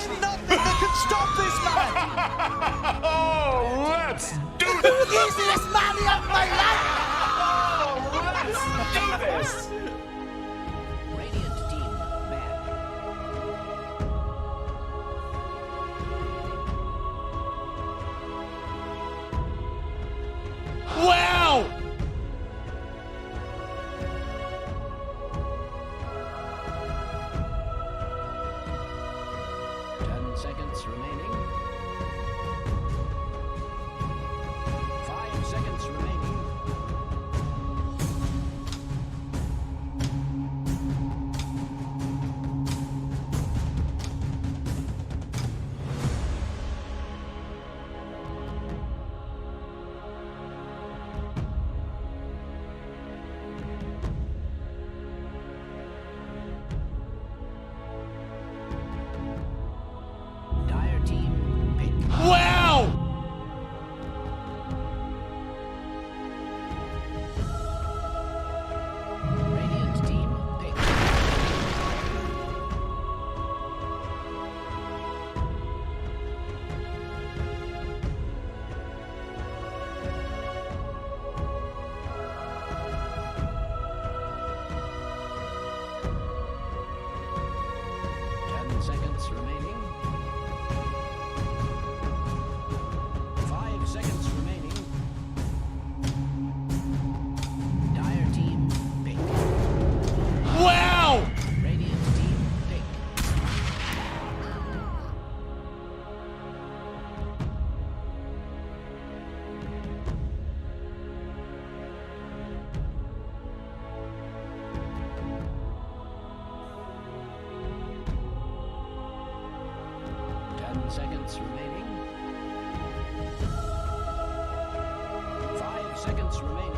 There's nothing that can stop this man! Oh, let's do The easiest man of my life! Let's do this! Radiant team banned. Wow! 10 seconds remaining. 5 seconds remaining. Dire team pick. Wow! Radiant team pick. Ten seconds remaining. 5 seconds remaining. Dire team pick. Wow! Radiant team pick. Ten seconds remaining. 5 seconds remaining.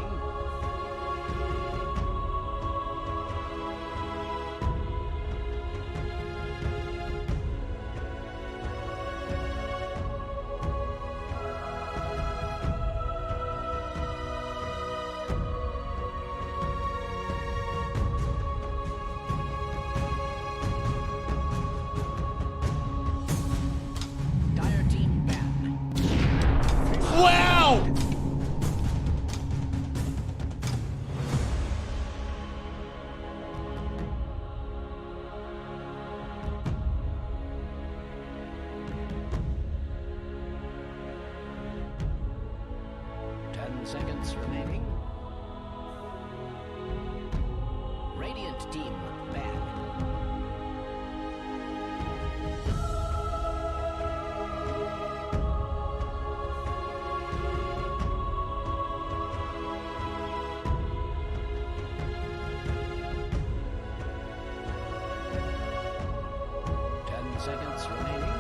Dire team ban. Wow! 10 seconds remaining. Radiant team ban. Seconds remaining.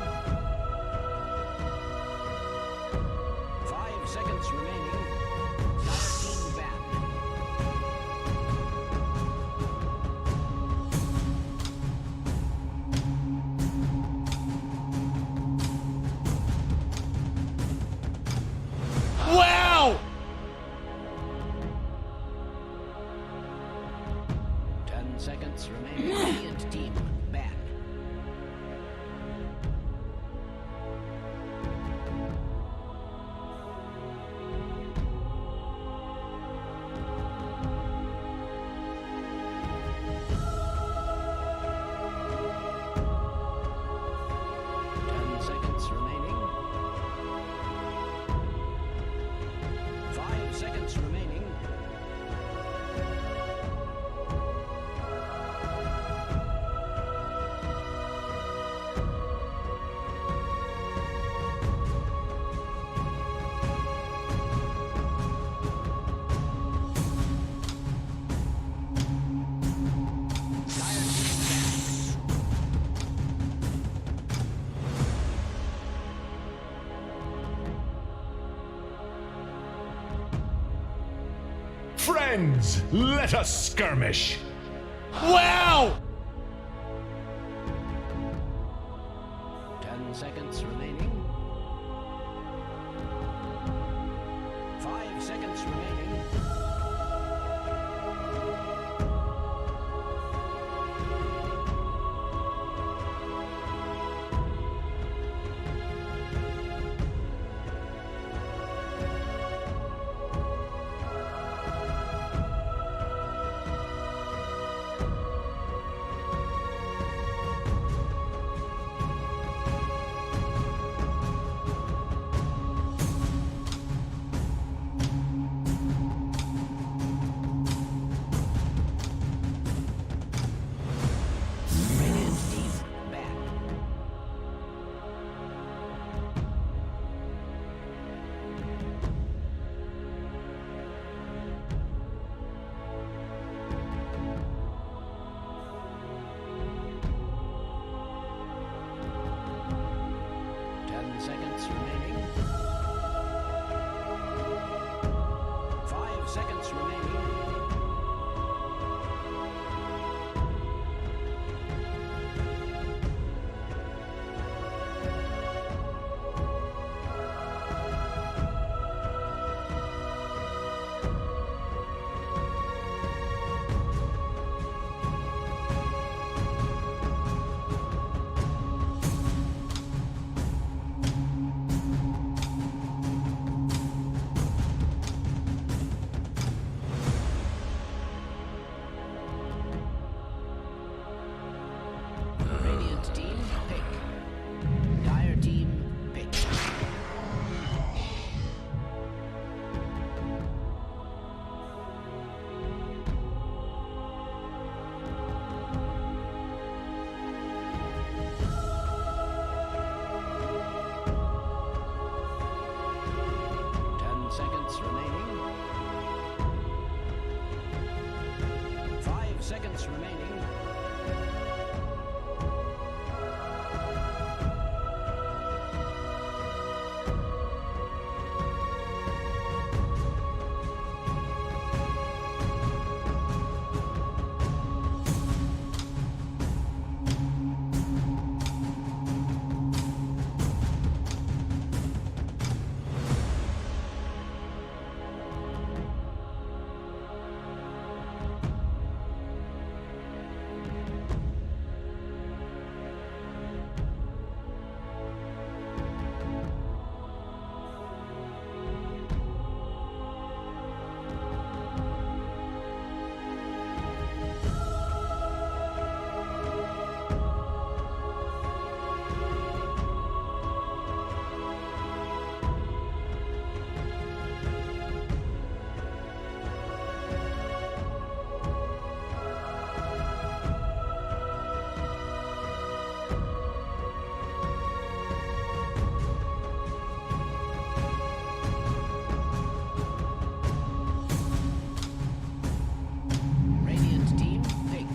5 seconds remaining. Dire team ban. Wow! 10 seconds remaining. Radiant team ban. Seconds remaining. 5 seconds remaining. Friends, let us skirmish. Wow! 10 seconds remaining. 5 seconds remaining. seconds remaining. 5 seconds remaining. Radiant team, pick. Dire team, pick. Seconds remaining. 5 seconds remaining. Radiant team, pick.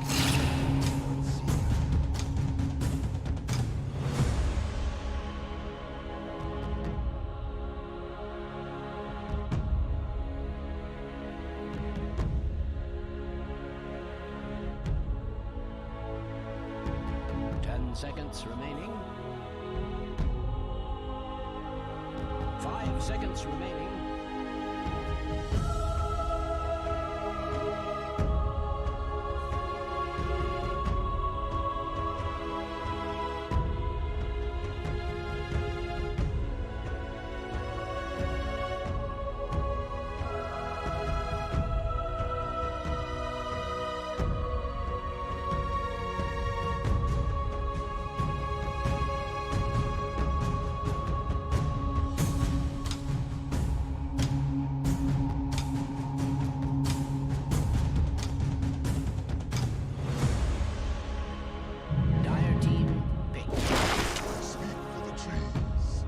10 seconds remaining. 5 seconds remaining. Dire team, pick. Speak for the trees.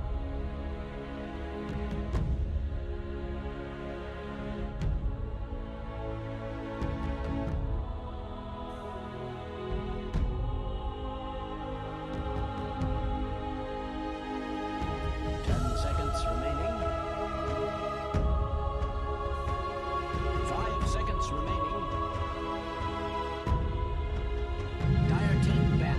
10 seconds remaining. 5 seconds remaining. Dire team back.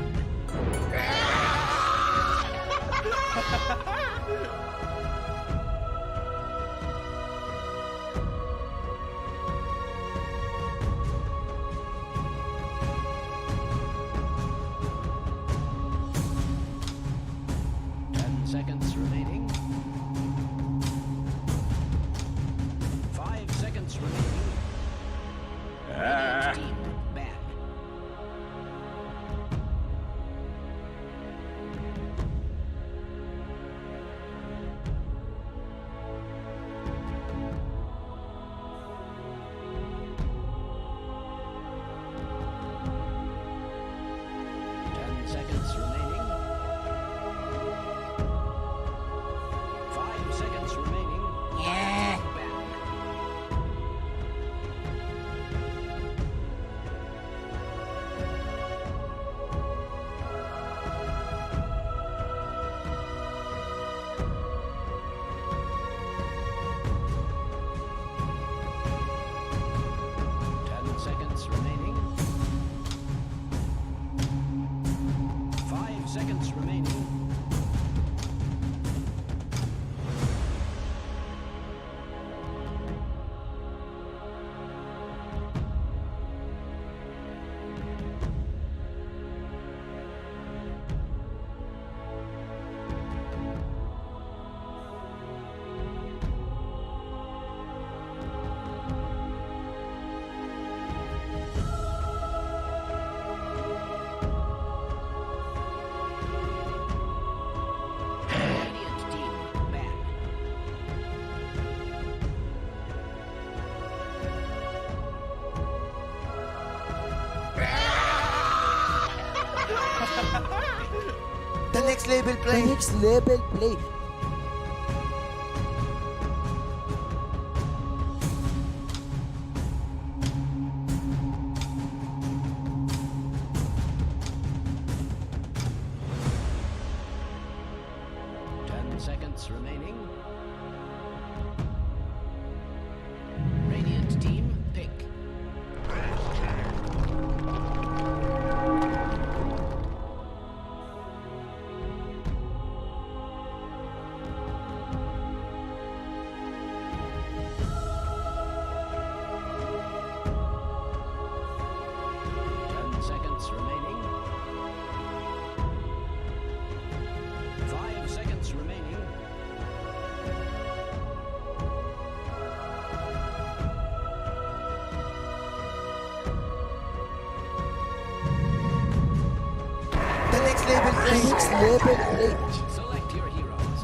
Seconds remaining. 5 seconds remaining. Radiant team ban. Seconds remaining. next level play. The next level play. Seconds remaining. Radiant team, pick. 10 seconds remaining. 5 seconds remaining. The next level play. The next level play. Select your heroes.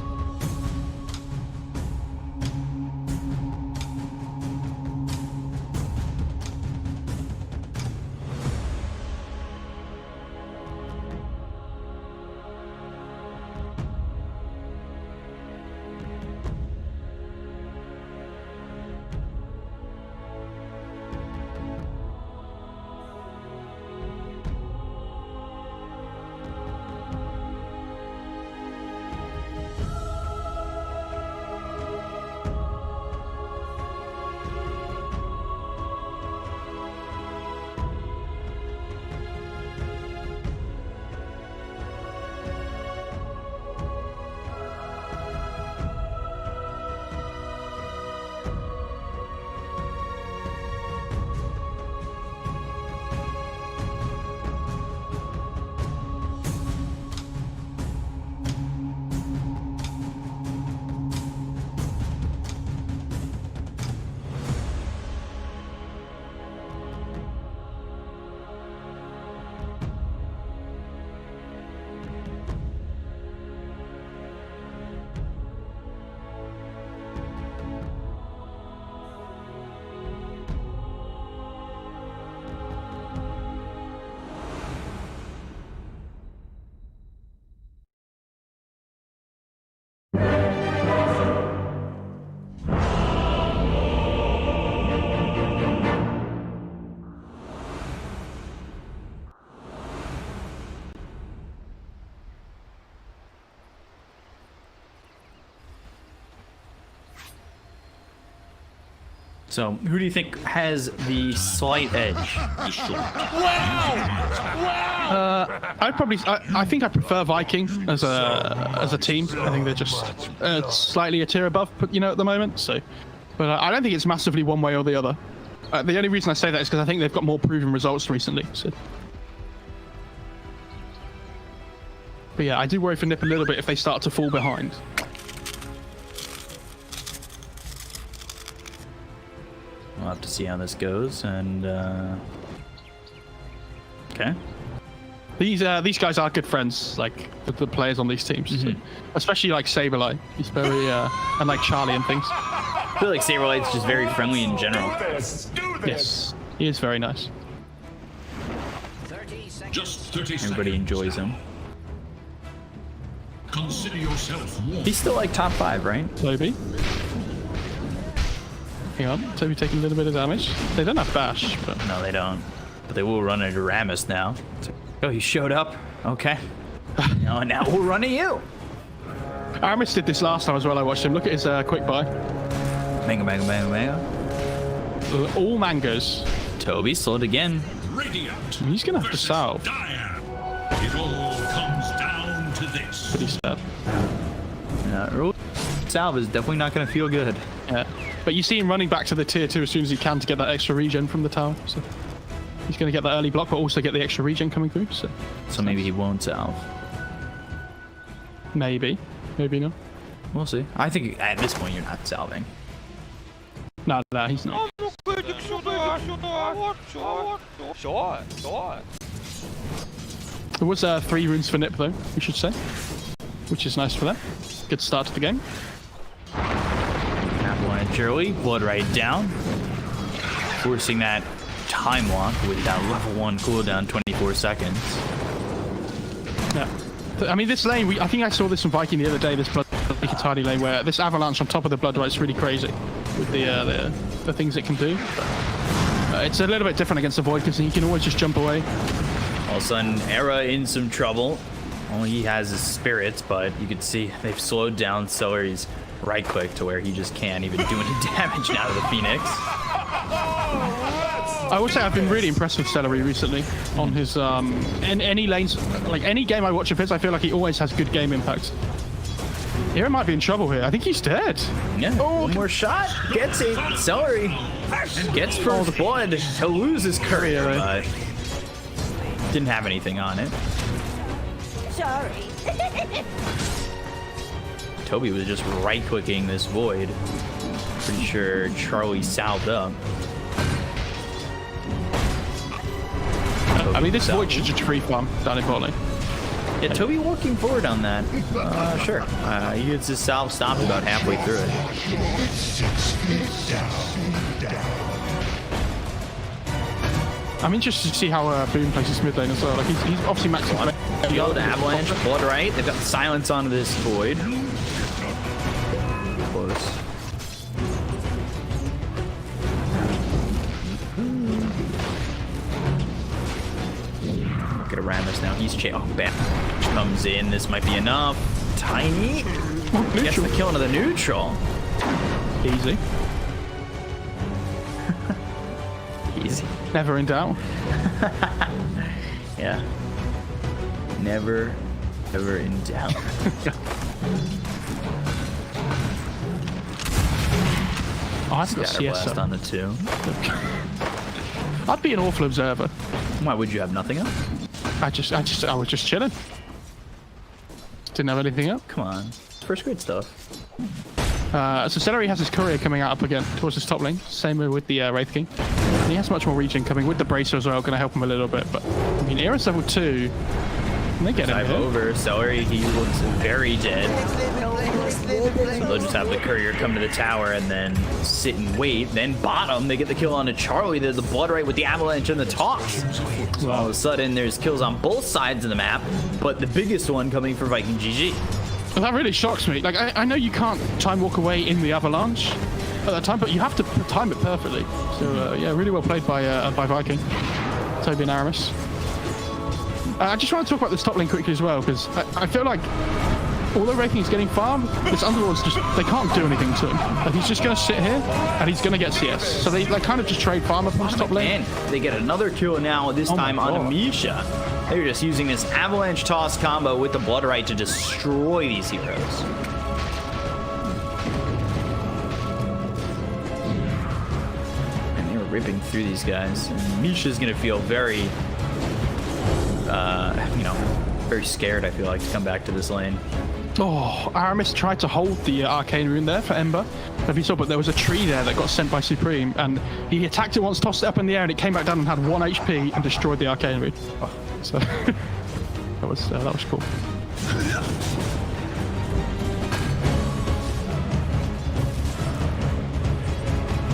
So, who do you think has the slight edge? I think I prefer Viking as a team. I think they're just slightly a tier above, you know, at the moment. So, but I don't think it's massively one way or the other. The only reason I say that is because I think they've got more proven results recently. So. But yeah, I do worry for Nip a little bit if they start to fall behind. We'll have to see how this goes, and okay. These guys are good friends, like the players on these teams, so, especially like Saberlight. He's very and like Charlie and things. I feel like Saberlight's just very friendly in general. Yes, he is very nice. 30 seconds. Just 30 seconds. Everybody enjoys him. Consider yourself warned. He's still like top 5, right? Toby. Hang on, Toby taking a little bit of damage. They don't have bash, but No, they don't. But they will run into Ramus now. Oh, he showed up. Okay. No, now we'll run at you. Aramis did this last time as well. I watched him. Look at his quick buy. Mega, mega, mega, mega. All mangoes. Toby slowed again. Radiant. He's gonna have to versus salve. Dire. It all comes down to this. Pretty sad. Salve is definitely not going to feel good. Yeah, but you see him running back to the tier 2 as soon as he can to get that extra regen from the tower. So he's going to get that early block, but also get the extra regen coming through. So maybe he won't salve. Maybe not. We'll see. I think at this point you're not salving. No, he's not. There was 3 runes for Nip though, we should say, which is nice for them. Good start to the game. Apple and Shirley, blood right down. Forcing that time lock with that level 1 cooldown, 24 seconds. Yeah, I mean, this lane, I think I saw this from Viking the other day, this Blood Katadi lane, where this avalanche on top of the Blood Right's really crazy with the things it can do. It's a little bit different against the Void because he can always just jump away. All of a sudden, Era in some trouble. All he has is spirits, but you can see they've slowed down Celery's right click to where he just can't even do any damage now to the Phoenix. I would say I've been really impressed with Celery recently on his in any lanes, like any game I watch of his, I feel like he always has good game impact. Era might be in trouble here. I think he's dead. Yeah, one more shot. Gets it. Celery gets first blood to lose his courier, but didn't have anything on it. Sorry. Toby was just right-clicking this Void. Pretty sure Charlie salved up. I mean, this Void should just free farm down in bot lane. Yeah, Toby working forward on that. Sure. He gets his salve stopped about halfway through it. I'm interested to see how Boom plays his mid lane as well. Like he's obviously maxing. Field, Avalanche, Blood Right. They've got silence onto this Void. Close. Look at Aramis now. He's oh, bam. Comes in. This might be enough. Tiny. Gets the kill into the neutral. Easy. Easy. Never in doubt. Yeah. Never, ever in doubt. Oh, I've got CS Blast on the 2. I'd be an awful observer. Why would you have nothing up? I was just chilling. Didn't have anything up. Come on. First grade stuff. So Celery has his courier coming out up again towards his top lane. Same with the Wraith King. And he has much more regen coming with the Bracer as well, going to help him a little bit. But I mean, Era's level 2. And they get him Dive here. over. Celery, he looks very dead. So they'll just have the courier come to the tower and then sit and wait. Then bottom, they get the kill onto Charlie. There's the Blood Right with the Avalanche and the toss. So all of a sudden, there's kills on both sides of the map, but the biggest one coming for Viking GG. Well, that really shocks me. Like, I know you can't time walk away in the Avalanche at that time, but you have to time it perfectly. So, yeah, really well played by Viking. Toby and Aramis. I just want to talk about this top lane quickly as well, because I feel like although Wraith King's getting farm, this Underlord's just, they can't do anything to him. Like, he's just going to sit here, and he's going to get CS. So they kind of just trade farm up on his top lane. And they get another kill now, this time on Amisha. They're just using this Avalanche Toss combo with the Blood Right to destroy these heroes. And they were ripping through these guys. And Misha's going to feel very, very scared, I feel like, to come back to this lane. Oh, Aramis tried to hold the Arcane Rune there for Ember. If you saw, but there was a tree there that got sent by Supreme, and he attacked it once, tossed it up in the air, and it came back down and had 1 HP and destroyed the Arcane Rune. Oh, so that was cool.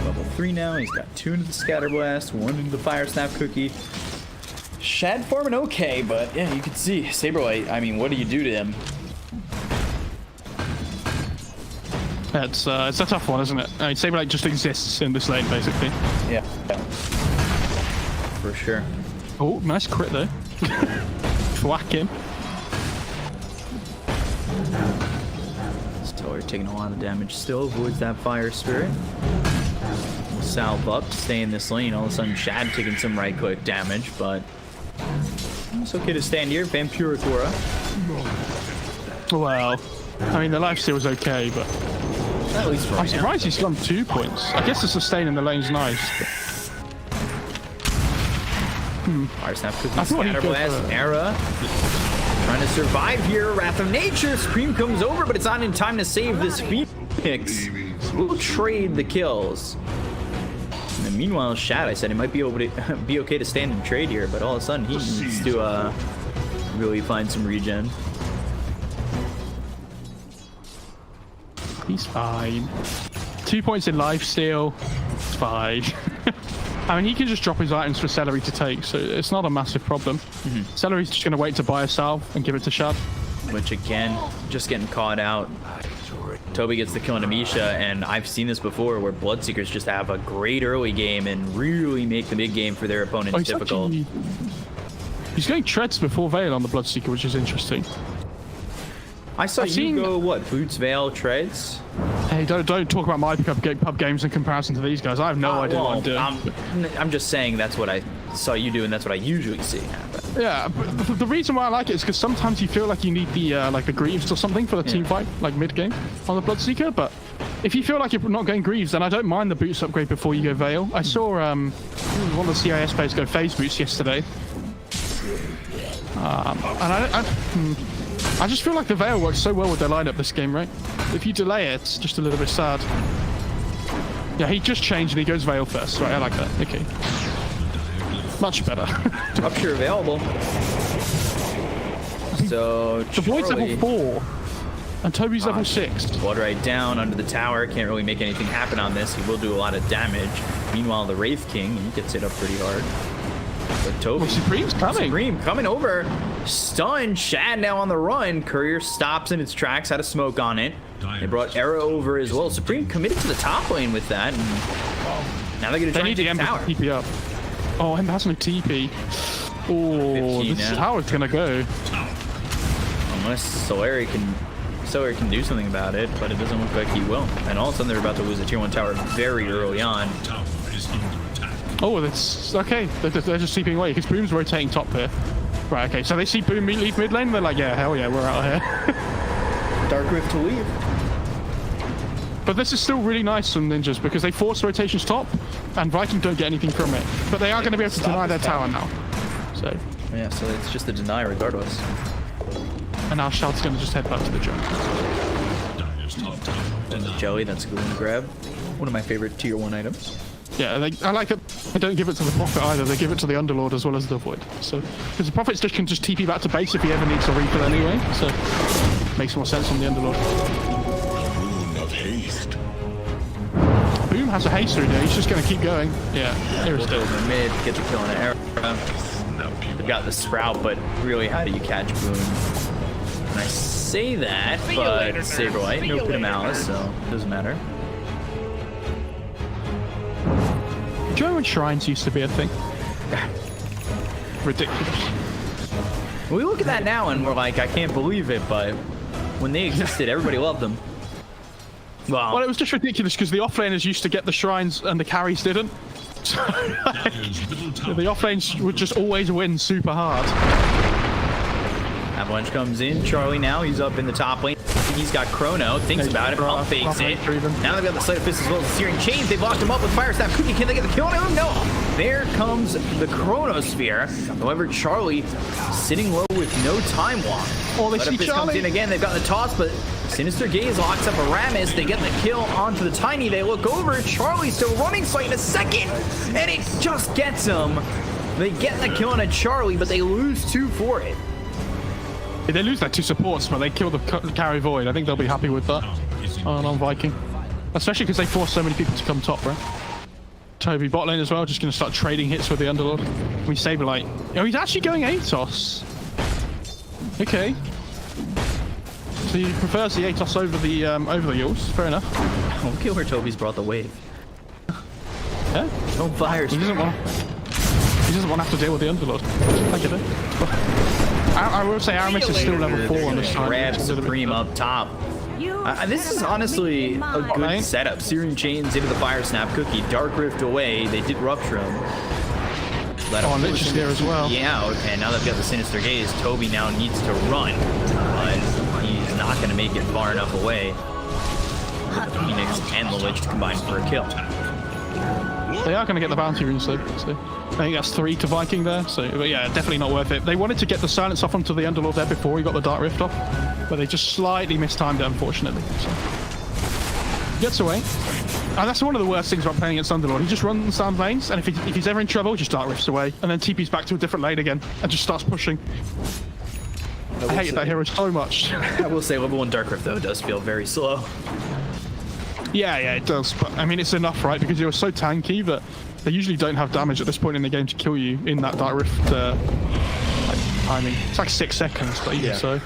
Level 3 now. He's got 2 into the Scatter Blast, 1 into the Fire Snap Cookie. Shad farming okay, but yeah, you can see Saberlight. I mean, what do you do to him? It's a tough one, isn't it? I mean, Saberlight just exists in this lane, basically. Yeah. For sure. Oh, nice crit though. Whack him. Stellar taking a lot of damage still, avoids that Fire Spirit. We'll salve up to stay in this lane. All of a sudden, Shad taking some right click damage, but it's okay to stand here. Vampiric Aura. Well, I mean, the lifesteal was okay, but At least for I'm surprised he's gone 2 points. I guess the sustain in the lane's nice. But... Fire Snap Cookie, I thought he'd Scatter go Blast, for- Era. Trying to survive here. Wrath of Nature. Scream comes over, but it's not in time to save this Phoenix. We'll trade the kills. And then meanwhile, Shad, I said it might be able to be okay to stand and trade here, but all of a sudden he needs to really find some regen. He's fine. 2 points in lifesteal. It's fine. I mean, he can just drop his items for Celery to take, so it's not a massive problem. Celery's just going to wait to buy a salve and give it to Shad. which again, just getting caught out. Toby gets the kill on Amisha, and I've seen this before where Bloodseekers just have a great early game and really make the mid game for their opponents difficult. He's going treads before Veil on the Bloodseeker, which is interesting. I saw you go, what, boots, Veil, treads? Hey, don't talk about my pub games in comparison to these guys. I have no idea what I'm doing. I'm just saying that's what I saw you do, and that's what I usually see happen. Yeah, but the reason why I like it is because sometimes you feel like you need the like the Greaves or something for the team fight, like mid game on the Bloodseeker. But if you feel like you're not going Greaves, then I don't mind the boots upgrade before you go Veil. I saw one of the CIS players go phase boots yesterday, and I just feel like the Veil works so well with their lineup this game, right? If you delay it, it's just a little bit sad. Yeah, he just changed and he goes Veil first. Right, I like that. Okay. Much better. Rupture available. So the Void's level 4 and Toby's level 6. Blood right down under the tower. Can't really make anything happen on this. He will do a lot of damage. Meanwhile, the Wraith King, he gets hit up pretty hard. But Toby, well, Supreme's coming. Supreme coming over. Stun. Shad now on the run. Courier stops in its tracks. Had a smoke on it. They brought Arrow over as well. Supreme committed to the top lane with that. And now they're going to try and take the tower. TP up. Oh, Ember has no TP. Oh, this tower's going to go. Unless Solari can do something about it, but it doesn't look like he will. And all of a sudden they're about to lose a tier 1 tower very early on. Oh, that's okay. They're just sleeping away because Boom's rotating top here. Right, okay. So they see Boom leave mid lane. They're like, yeah, hell yeah, we're out here. Dark Rift to leave. But this is still really nice from Ninjas because they force rotations top and Viking don't get anything from it. But they are going to be able to deny their tower now. So yeah, so it's just a deny regardless. And now Shout's going to just head back to the jump. Jelly, that's a good one to grab. One of my favorite tier 1 items. Yeah, I like that they don't give it to the Prophet either. They give it to the Underlord as well as the Void. So, because the Prophet can just TP back to base if he ever needs a refill anyway. So, makes more sense on the Underlord. Rune of haste. Boom has a haste through there. He's just going to keep going. Yeah, here is Go over mid, get the kill on an arrow. They've got the Sprout, but really, how do you catch Boom? And I say that, but Saberlight, no Pit of Malice, so it doesn't matter. Do you remember when shrines used to be a thing? Ridiculous. We look at that now and we're like, I can't believe it, but when they existed, everybody loved them. Well, it was just ridiculous because the offlaners used to get the shrines and the carries didn't. So, the offlanes would just always win super hard. Avalanche comes in. Charlie now, he's up in the top lane. He's got Chrono, thinks about it, pump fakes it. Now they've got the Sleight of Fist as well as the Searing Chains. They've locked him up with Fire Staff. Cookie, can they get the kill on him? No. There comes the Chronosphere. However, Charlie sitting low with no time walk. Oh, they see Fist Charlie. comes in again. They've got the toss, but Sinister Gaze locks up Aramis. They get the kill onto the Tiny. They look over. Charlie's still running, fighting a second, and it just gets him. They get the kill on a Charlie, but they lose 2 for it. They lose their 2 supports, but they kill the carry Void. I think they'll be happy with that on Viking. Especially because they force so many people to come top, right? Toby bot lane as well, just going to start trading hits with the Underlord. We Saberlight. Oh, he's actually going Atos. Okay. So he prefers the Atos over the Yules. Fair enough. Oh, kill where Toby's brought the wave. Yeah? Don't fire. He doesn't want to have to deal with the Underlord. I get it. I will say Aramis is still level 4 on this time. Grab Supreme up top. This is honestly a good setup. Searing Chains into the Fire Snap Cookie. Dark Rift away. They did rupture him. Oh, Lich is there as well. Yeah, okay. Now they've got the Sinister Gaze. Toby now needs to run, but he's not going to make it far enough away for the Phoenix and the Lich to combine for a kill. They are going to get the bounty runes though. So I think that's 3 to Viking there. So, but yeah, definitely not worth it. They wanted to get the silence off onto the Underlord there before he got the Dark Rift off, but they just slightly mistimed it, unfortunately. So gets away. And that's one of the worst things about playing against Underlord. He just runs down lanes, and if he's ever in trouble, just Dark Rifts away, and then TP's back to a different lane again, and just starts pushing. I hated that hero so much. I will say level 1 Dark Rift, though, does feel very slow. Yeah, it does. But, I mean, it's enough, right? Because you're so tanky that they usually don't have damage at this point in the game to kill you in that Dark Rift timing. It's like 6 seconds, but even so.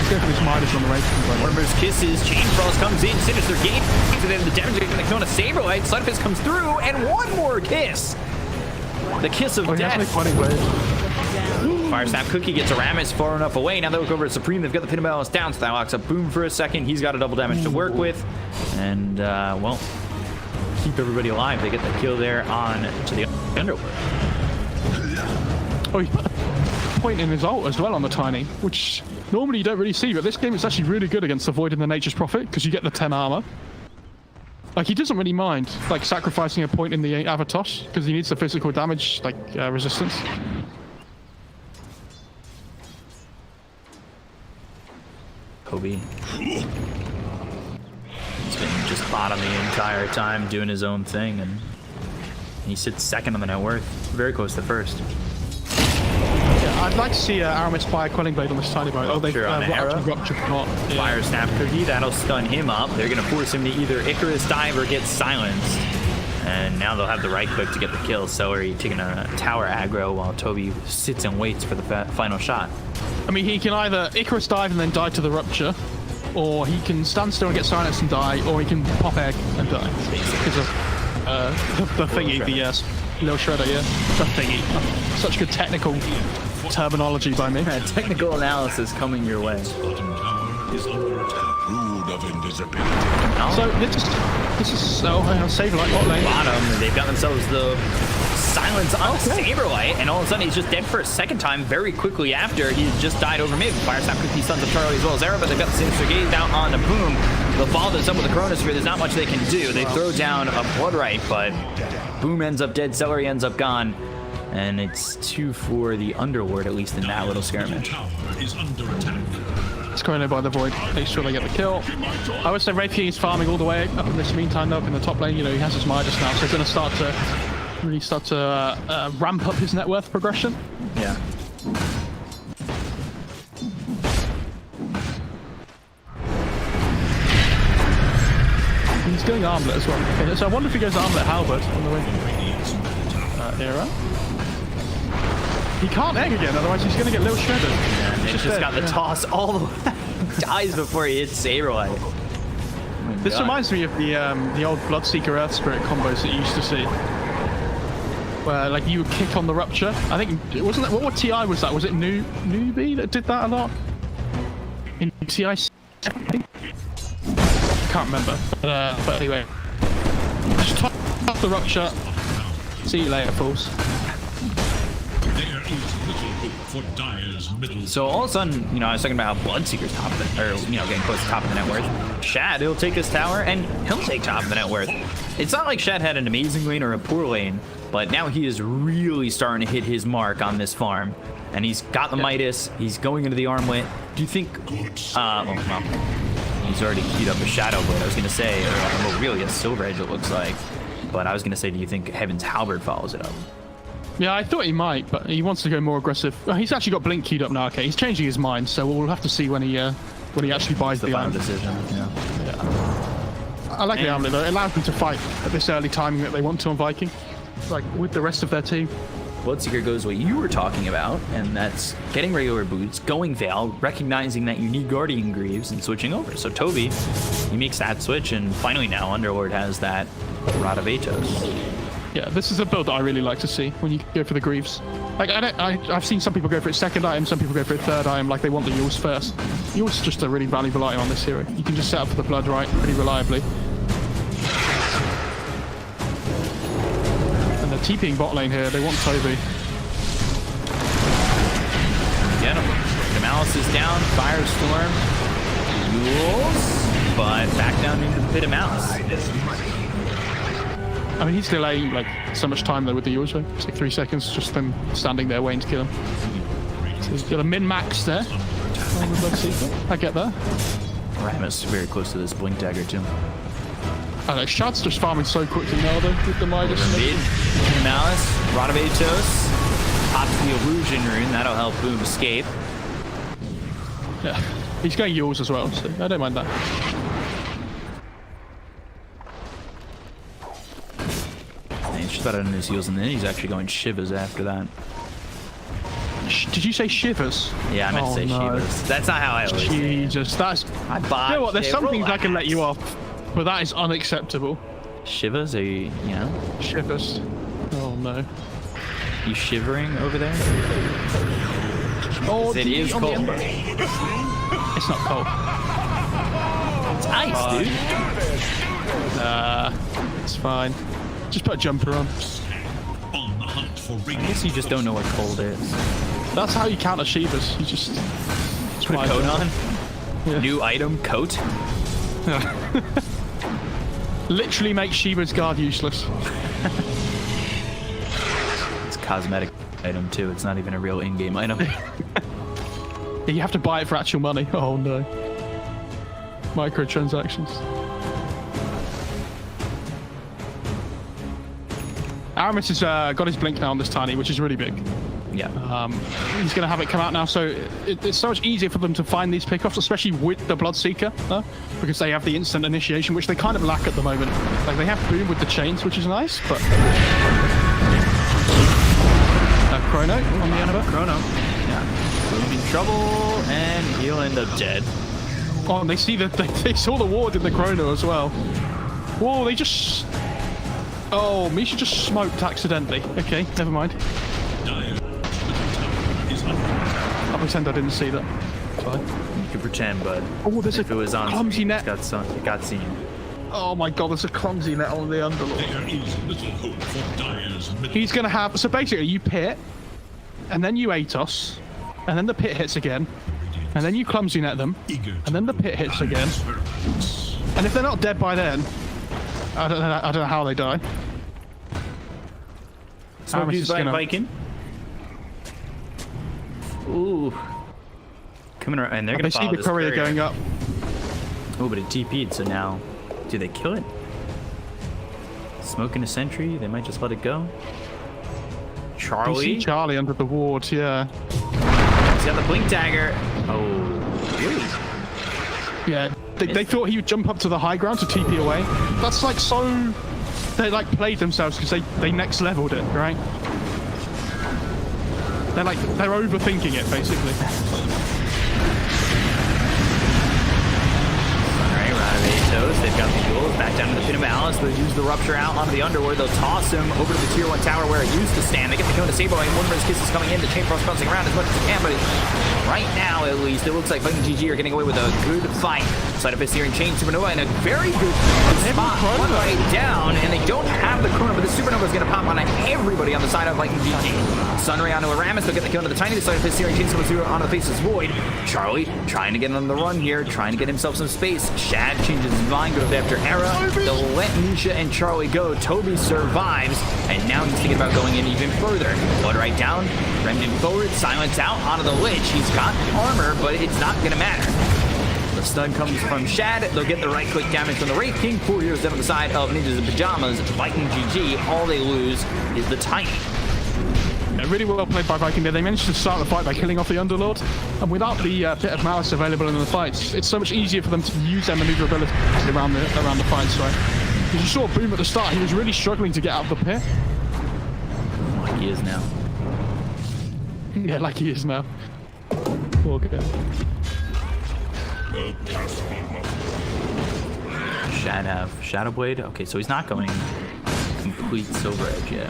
Let's go for this Midas on the race. Warmer's kisses, Chain Frost comes in, Sinister Gate, and then the damage is going to go on a Saberlight. Slugfist comes through, and one more kiss. The kiss of death. Fire Snap Cookie gets Aramis far enough away. Now they look over at Supreme. They've got the pin balance down, so that locks up Boom for a second. He's got a double damage to work with. And, well, keep everybody alive. They get the kill there on to the Underworld. Oh, he put a point in his ult as well on the Tiny, which normally you don't really see, but this game it's actually really good against avoiding the Nature's Prophet because you get the 10 armor. Like, he doesn't really mind, like, sacrificing a point in the Avatos because he needs the physical damage, like, resistance. Kobe. He's been just bottom the entire time, doing his own thing, and he sits second on the net worth, very close to first. Yeah, I'd like to see Aramis fire Quelling Blade on this Tiny boat. Oh, they've ruptured not. Yeah. Fire Snap Cookie, that'll stun him up. They're going to force him to either Icarus dive or get silenced. And now they'll have the right click to get the kill. Celery taking a tower aggro while Toby sits and waits for the final shot. I mean, he can either Icarus dive and then die to the rupture, or he can stand still and get silenced and die, or he can pop egg and die. Because of the thingy, the little shredder, yeah. The thingy. Such good technical terminology by me. Technical analysis coming your way. Bottom tower is under attack. Rule of invisibility. So this is save like bot lane. Bottom, they've got themselves the silence on Saberlight, and all of a sudden he's just dead for a second time very quickly after he just died over mid. Fire Snap Cookie stuns up Charlie as well as Era, but they've got the Sinister Gaze down on the Boom. They'll follow this up with the Chronosphere. There's not much they can do. They throw down a Bloodright, but Boom ends up dead, Celery ends up gone. And it's 2 for the Underlord, at least in that little skirmish. Tower is under attack. It's going in by the Void. Make sure they get the kill. I would say Wraith King is farming all the way up in this meantime, though, up in the top lane. You know, he has his Midas now, so he's going to start to ramp up his net worth progression. Yeah. He's going Armlet as well. Okay, so I wonder if he goes Armlet Halberd on the way. Era. He can't egg again, otherwise he's going to get little shredded. Yeah, and just got the toss all the way. Dies before he hits Saberlight. This reminds me of the old Bloodseeker Earth Spirit combos that you used to see. Where, like, you would kick on the Rupture. I think, wasn't that, what TI was that? Was it Newbie that did that a lot? In TI, I think? Can't remember. But anyway. Just top the Rupture. See you later, fools. There is little hope for Dire's middle. So all of a sudden, you know, I was talking about how Bloodseeker's top of the, or, you know, getting close to top of the net worth. Shad, he'll take this tower, and he'll take top of the net worth. It's not like Shad had an amazing lane or a poor lane, but now he is really starting to hit his mark on this farm. And he's got the Midas, he's going into the armlet. Do you think, he's already queued up a Shadow Blade, I was going to say, or well, really a Silver Edge it looks like. But I was going to say, do you think Heaven's Halberd follows it up? Yeah, I thought he might, but he wants to go more aggressive. He's actually got Blink queued up now. Okay, he's changing his mind, so we'll have to see when he actually buys the final item. decision. Yeah. I like the armlet though. It allows them to fight at this early timing that they want to on Viking, like with the rest of their team. Bloodseeker goes what you were talking about, and that's getting regular boots, going Veil, recognizing that you need Guardian Greaves, and switching over. So Toby, he makes that switch, and finally now Underlord has that Rod of Atos. Yeah, this is a build that I really like to see when you go for the Greaves. Like, I've seen some people go for its second item, some people go for its third item, like they want the Yules first. Yules is just a really valuable item on this hero. You can just set up for the Blood right pretty reliably. And they're TPing bot lane here, they want Toby. Get him. The Malice is down, Firestorm, Yules, but back down into the pit of Malice. I mean, he's delaying like so much time though with the Yules. It's like 3 seconds, just them standing there waiting to kill him. So he's got a min-max there. I get that. Ramus very close to this Blink Dagger too. I know, Shad's just farming so quickly now though with the Midas. Mid, Malice, Rod of Atos, pops the Illusion Rune, that'll help Boom escape. Yeah, he's going Yules as well, so I don't mind that. He's just about on his heels, and then he's actually going Shivas after that. Did you say shivers? Yeah, I meant to say Shivas. That's not how I always say it. Jesus, that's. I You botched know what? There's it. some things I can let you Relax. off, but that is unacceptable. Shivas? Are you know? Shivers. Oh no. You shivering over there? Oh, It is on the cold. ember. It's not cold. It's ice, dude. It's fine. Just put a jumper on. On the hunt for I radiant guess you just don't know what cold is. That's how you counter Shivas. You just Put a coat on. Yeah. New item, coat. Literally make Shiva's guard useless. It's a cosmetic item too. It's not even a real in-game item. You have to buy it for actual money. Oh no. Microtransactions. Aramis has got his blink now on this tiny, which is really big. Yeah. He's going to have it come out now, so it's so much easier for them to find these pickoffs, especially with the Bloodseeker, because they have the instant initiation, which they kind of lack at the moment. Like, they have Boom with the chains, which is nice, but... Chrono on the Annabelle. Chrono. Yeah. Boom in trouble, and he'll end up dead. Oh, and they see that they saw the ward in the Chrono as well. Whoa, they just... Oh, Misha just smoked accidentally. Okay, never mind. Dire's middle tower is under attack. I'll pretend I didn't see that. It's fine. You could pretend, but Oh, there's if a it was on clumsy screen, net. it got seen. Oh my god, there's a clumsy net on the Underlord. There is little hope for Dire's middle. He's gonna have... So basically, you pit, and then you Atos, and then the pit hits again, and then you clumsy net them, and then the pit hits again. And if they're not dead by then, I don't know how they die. Aramis is gonna- Viking. Ooh. Coming around, and they're They gonna see follow the this courier going up. Oh, but it TP'd, so now, do they kill it? Smoking a sentry, they might just let it go. You Charlie, see Charlie under the ward, yeah. he's got the blink dagger. Oh, really? Yeah, they thought he would jump up to the high ground to TP away. That's like so... They like played themselves because they next leveled it, right? They're overthinking it, basically. Alright, round of Atos, they've got the duels, back down to the pin of Malice, they'll use the rupture out onto the underworld, they'll toss him over to the tier 1 tower where it used to stand, they get the Kona Sabo, and one of his kisses coming in, the chain frost bouncing around as much as it can, but right now at least, it looks like Viking GG are getting away with a good fight. Side of Hysterian Chain Supernova in a very good spot, one right down, and they don't have the Chrono, but the Supernova is going to pop on everybody on the side of Viking GG. Sunray onto Aramis, they'll get the kill into the tiny side of Hysterian Chain Supernova onto the face of Void. Charlie trying to get on the run here, trying to get himself some space. Shad changes his mind, goes after Era. They'll let Misha and Charlie go. Toby survives, and now he's thinking about going in even further. Blood right down, Remnant forward, Silence out onto the Lich. He's got armor, but it's not going to matter. The stun comes from Shad. They'll get the right-click damage from the Wraith King. 4 heroes down on the side of Ninjas in Pyjamas. Viking GG. All they lose is the Tiny. Yeah, really well played by Viking there. They managed to start the fight by killing off the Underlord. And without the Pit of Malice available in the fights, it's so much easier for them to use their maneuverability around the fights, right? Because you saw Boom at the start. He was really struggling to get out of the pit. Like he is now. Yeah, like he is now. Poor guy. Shad have Shadow Blade. Okay, so he's not going complete Silver Edge yet.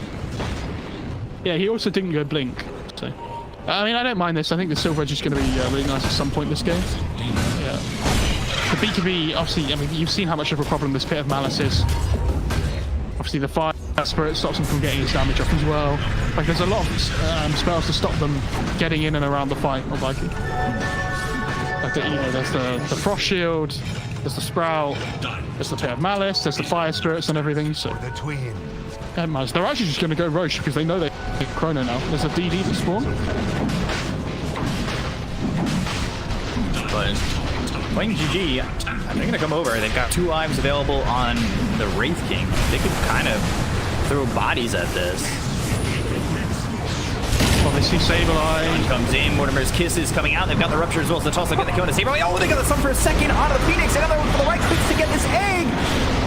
Yeah, he also didn't go Blink. So, I mean, I don't mind this. I think the Silver Edge is going to be really nice at some point this game. Yeah. The BKB, obviously, I mean, you've seen how much of a problem this Pit of Malice is. Obviously, the Fire Spirit stops him from getting his damage up as well. Like, there's a lot of spells to stop them getting in and around the fight of Viking. Like, you know, there's the Frost Shield, there's the Sprout, there's the Pit of Malice, there's the Fire Spirits and everything, so... The twin. They're actually just going to go Roche because they know they get Chrono now. There's a DD to spawn. But playing GG, they're going to come over. They've got 2 lives available on the Wraith King. They could kind of throw bodies at this. Well, they see Sableye. One comes in, Mortimer's Kiss is coming out. They've got the Rupture as well, so the toss will get the Kona Saber. Oh, they got the Sun for a second onto the Phoenix. Another one for the right clicks to get this egg.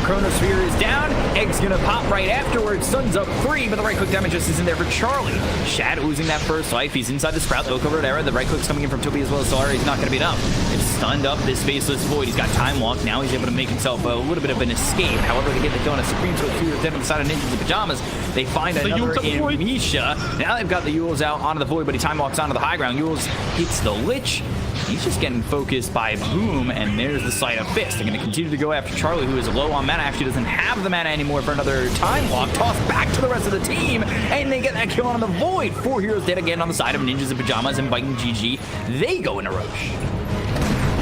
Chronosphere is down. Egg's gonna pop right afterwards. Sun's up 3, but the right click damage just isn't there for Charlie. Shad losing that first life. He's inside the Sprout. Look over at Era. The right click's coming in from Toby as well as Solar. He's not gonna beat up. It's stunned up this Faceless Void. He's got Time Walk. Now he's able to make himself a little bit of an escape. However, they get the kill on a Supreme Sword 2 dead on the side of Ninjas in Pyjamas. They find another in Misha. Now they've got the Yules out onto the Void, but he Time Walks onto the high ground. Yules hits the Lich. He's just getting focused by Boom, and there's the Sleight of Fist. They're going to continue to go after Charlie, who is low on mana. Actually doesn't have the mana anymore for another Time Walk. Tossed back to the rest of the team, and they get that kill on the Void. 4 heroes dead again on the side of Ninjas in Pyjamas and Viking GG. They go in a rush.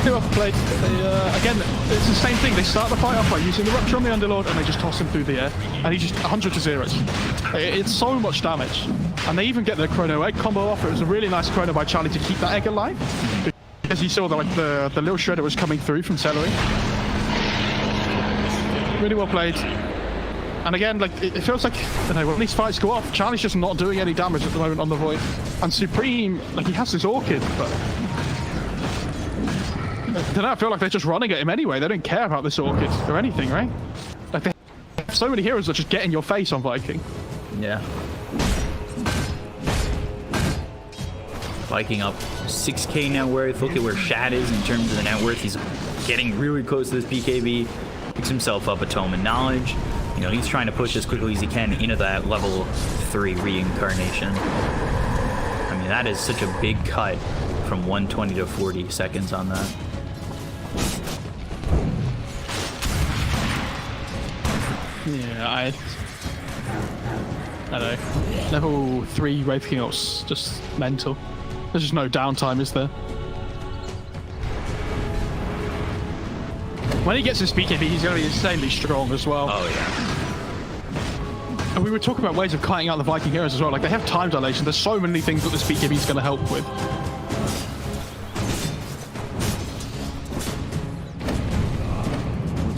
Well played. Again, it's the same thing. They start the fight off by using the Rupture on the Underlord, and they just toss him through the air, and he just 100 to 0. It's so much damage, and they even get the Chrono Egg combo off. It was a really nice Chrono by Charlie to keep that egg alive, because he saw that like the little shredder was coming through from Celery. Really well played. And again, like it feels like, you know, when these fights go off, Charlie's just not doing any damage at the moment on the Void, and Supreme, like he has this Orchid, but. I feel like they're just running at him anyway. They don't care about this Orchid or anything, right? Like they have so many heroes that just get in your face on Viking. Yeah. Viking up 6k net worth. Look at where Shad is in terms of the net worth. He's getting really close to this BKB. Picks himself up a Tome of Knowledge. You know, he's trying to push as quickly as he can into that level 3 reincarnation. I mean, that is such a big cut from 120 to 40 seconds on that. Yeah, I don't know. Level 3 Wraith King Up's just mental. There's just no downtime, is there? When he gets his BKB, he's going to be insanely strong as well. Oh, yeah. And we were talking about ways of cutting out the Viking heroes as well. Like, they have time dilation. There's so many things that this BKB is going to help with.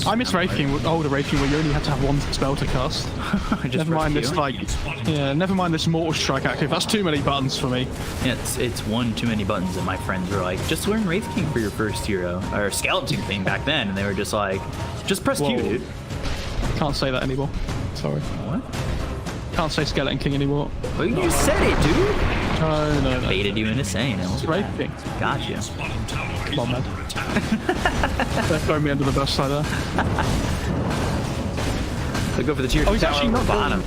I miss Wraith King, older Wraith King, where you only had to have one spell to cast. Never mind this, like, yeah, never mind this Mortal Strike active. That's too many buttons for me. Yeah, it's one too many buttons, and my friends were like, just learn Wraith King for your first hero, or Skeleton King back then, and they were just like, just press Q, dude. Can't say that anymore. Sorry. What? Can't say Skeleton King anymore. Well, you just said it, dude. No. Baited you into saying it. It's Wraith King. Gotcha. Come on, man. They're throwing me under the bus like that. They go for the tier 2 he's tower actually on the not bottom.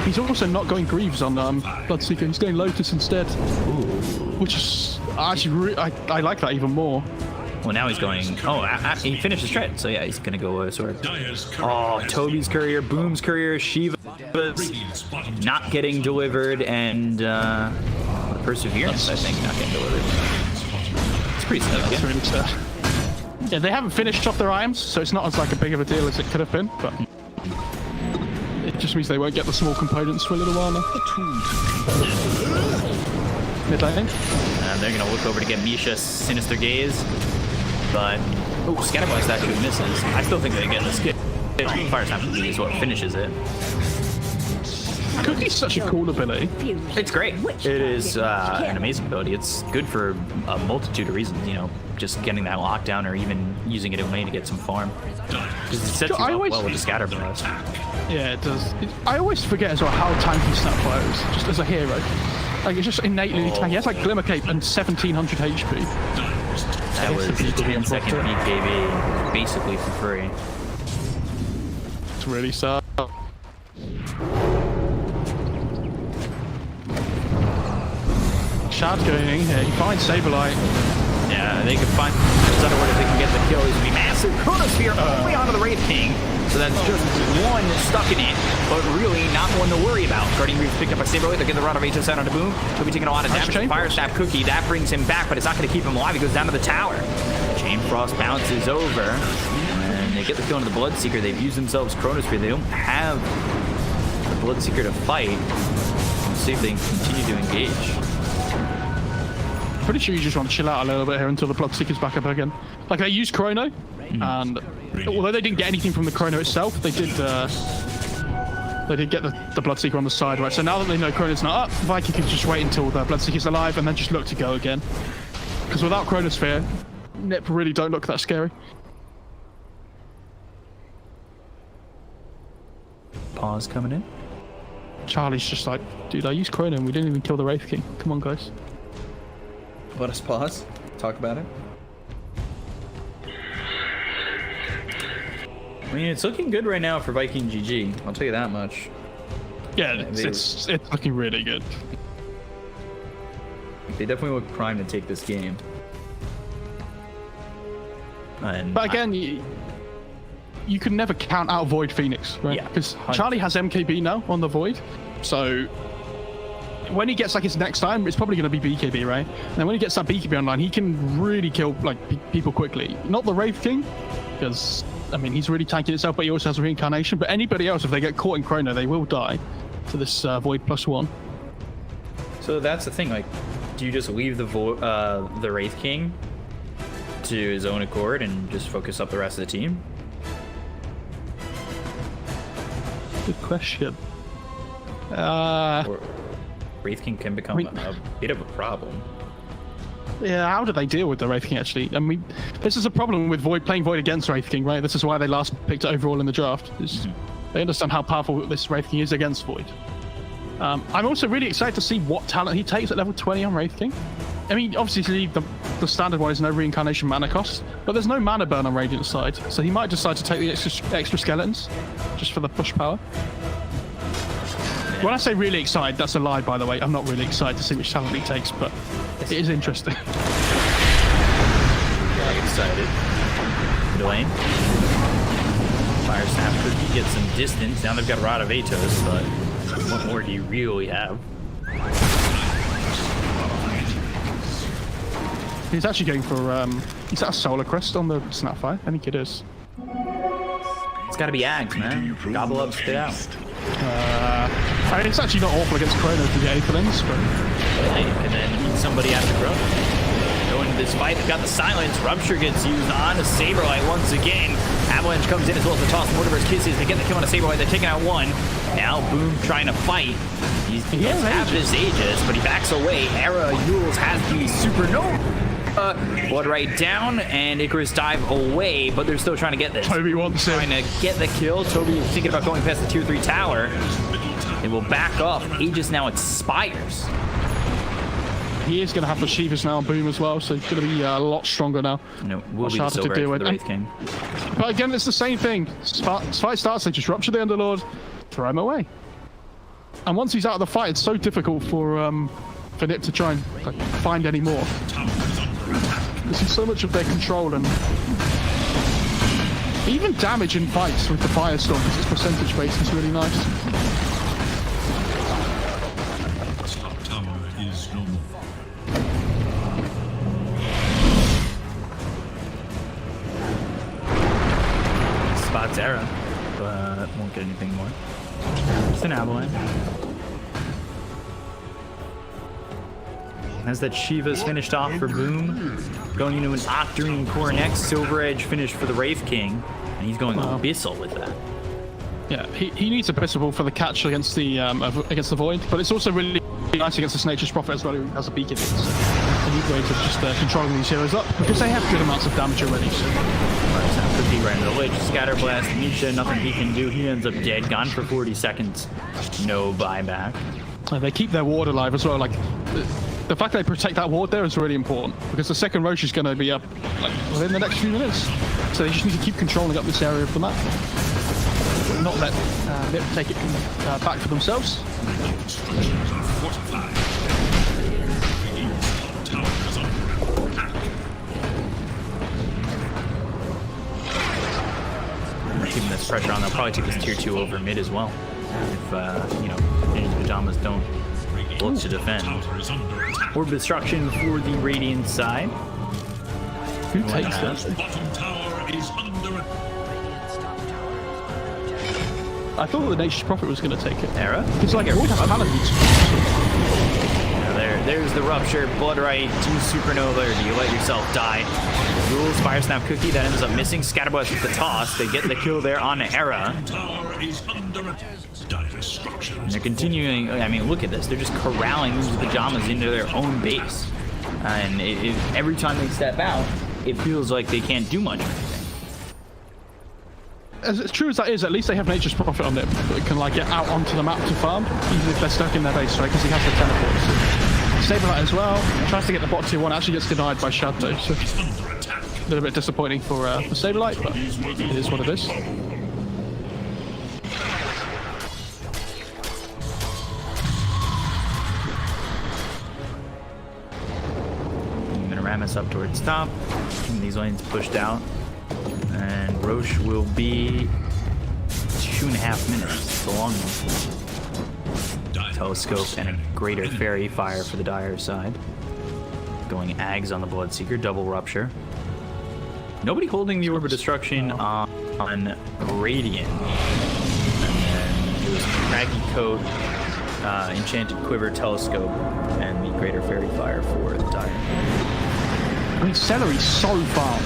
He's also not going Greaves on Bloodseeker. He's going Lotus instead. Ooh. Which is actually I like that even more. Well, now he's going. Oh, he finished his shred, so yeah, he's gonna go sword. Oh, Toby's courier, Boom's courier, Shiva's not getting delivered, and Perseverance, I think, not getting delivered. It's pretty sad. That's really sad. Yeah, they haven't finished off their items, so it's not as like a big of a deal as it could have been, but it just means they won't get the small components for a little while now. Mid lane. And they're gonna look over to get Misha Sinister Gaze, but oh, Scatterblast actually misses. I still think they get the skip. Fire Snap is what finishes it. Cookie's such a cool ability. It's great. It is an amazing ability. It's good for a multitude of reasons, you know, just getting that lockdown or even using it in lane to get some farm. Because it sets you up well with the Scatterblast. Yeah, it does. I always forget as well how tanky Snapfire is, just as a hero. Like, it's just innately tanky. He has like Glimmer Cape and 1700 HP. That was 10-second BKB, basically for free. It's really sad. Shad's going in here. He finds Saberlight. Yeah, they can find Thunderword if they can get the kill. He's gonna be massive. Chronosphere only onto the Wraith King. So that's just one stuck in it, but really not one to worry about. Guardian Reaves picked up by Saberlight. They're getting the run of HSN onto Boom. He'll be taking a lot of damage. Fire Snap Cookie, that brings him back, but it's not gonna keep him alive. He goes down to the tower. Chain Frost bounces over, and they get the kill into the Bloodseeker. They've used themselves Chronosphere. They don't have the Bloodseeker to fight. Let's see if they can continue to engage. Pretty sure you just want to chill out a little bit here until the Bloodseeker's back up again. Like, they used Chrono, and although they didn't get anything from the Chrono itself, they did get the Bloodseeker on the side, right? So now that they know Chrono's not up, Viking can just wait until the Bloodseeker's alive and then just look to go again. Because without Chronosphere, Nip really don't look that scary. Pause coming in. Charlie's just like, dude, I used Chrono and we didn't even kill the Wraith King. Come on, guys. Let us pause. Talk about it. I mean, it's looking good right now for Viking GG. I'll tell you that much. Yeah, it's looking really good. They definitely look primed to take this game. And But again, you can never count out Void Phoenix, right? Yeah, Because 100%. Charlie has MKB now on the Void, so when he gets like his next time, it's probably going to be BKB, right? And then when he gets that BKB online, he can really kill like people quickly. Not the Wraith King, because I mean he's really tanking himself, but he also has reincarnation. But anybody else, if they get caught in Chrono, they will die to this Void +1. so that's the thing. Like, do you just leave the Wraith King to his own accord and just focus up the rest of the team? Good question. Or Wraith King can become a bit of a problem. Yeah, how do they deal with the Wraith King, actually? I mean, this is a problem with playing Void against Wraith King, right? This is why they last picked it overall in the draft. They understand how powerful this Wraith King is against Void. I'm also really excited to see what talent he takes at level 20 on Wraith King. I mean, obviously, the standard one is no reincarnation mana cost, but there's no mana burn on Radiant's side, so he might decide to take the extra skeletons, just for the push power. When I say really excited, that's a lie, by the way. I'm not really excited to see which talent he takes, but it is interesting. Very excited. Mid lane. Fire Snap Cookie gets some distance. Now they've got Rod of Atos, but what more do you really have? He's actually going for, is that a Solar Crest on the Snapfire? I think it is. It's gotta be Ags, man. Gobble up, spit out. I mean, it's actually not awful against Chrono to get Aethelins, but... And then eat somebody after Chrono. Going into this fight, they've got the Silence. Rupture gets used on a Saberlight once again. Avalanche comes in as well as the toss. Mortimer's Kisses. They get the kill on a Saberlight. They're taking out one. Now Boom trying to fight. He does have this Aegis, but he backs away. Era Yules has the Supernova. Blood right down, and Icarus dive away, but they're still trying to get this. Toby wants it. Trying to get the kill. Toby is thinking about going past the tier 3 tower. It will back up. Aegis now expires. He is going to have the Shivas now on Boom as well, so he's going to be a lot stronger now. No, will be the harder to silver deal for with. the Wraith King. But again, it's the same thing. Fight starts, they just rupture the Underlord, throw him away. And once he's out of the fight, it's so difficult for Nip to try and like, find any more. This is so much of their control, and even damage in fights with the Firestorm, because it's percentage based, is really nice. Top tower is no more. Spots Era, but won't get anything more. It's an Avalanche. As that Shiva's finished off for Boom, going into an Octarine core next, Silver Edge finished for the Wraith King, and he's going Abyssal with that. Yeah, he needs Abyssal for the catch against the Void, but it's also really nice against this Nature's Prophet as well, who has a beacon. It's a neat way to just controlling these heroes up, because they have good amounts of damage already. So. Cookie right into the ledge, Scatter Blast, Misha, nothing he can do. He ends up dead, gone for 40 seconds. No buyback. They keep their ward alive as well. Like the fact they protect that ward there is really important, because the second Roche is going to be up like within the next few minutes. So they just need to keep controlling up this area of the map. Not let Nip take it back for themselves. Fortified. The tower is under attack. Keeping this pressure on, they'll probably take this tier 2 over mid as well. If, you know, any Pyjamas don't look to defend. Tower is under attack. Orb Destruction for the Radiant side. Who takes that? Bottom tower is under attack. I thought the Nature's Prophet was going to take it. Era? It's like it would have paladins. There's the Rupture, Blood Right, 2 Supernova, or do you let yourself die? Rules, Fire Snap Cookie, that ends up missing. Scatterblast with the toss. They get the kill there on Era. Tower is under attack. Dire structures. And they're continuing, I mean, look at this. They're just corralling these Pyjamas into their own base. And every time they step out, it feels like they can't do much. as true as that is, at least they have Nature's Prophet on it. That can like get out onto the map to farm, even if they're stuck in their base, right? Because he has the teleports. Saberlight as well. Tries to get the bot tier 1, actually gets denied by Shadow. So a little bit disappointing for Saberlight, but it is what it is. Ramus up towards top. These lanes pushed out. And Roche will be 2.5 minutes. It's a long one. Telescope and a greater fairy fire for the Dire side. Going Ags on the Bloodseeker, double rupture. Nobody holding the Orb of Destruction on Radiant. And then it was Craggy Coat, Enchanted Quiver, Telescope, and the greater fairy fire for the Dire. I mean, Celery's so fast.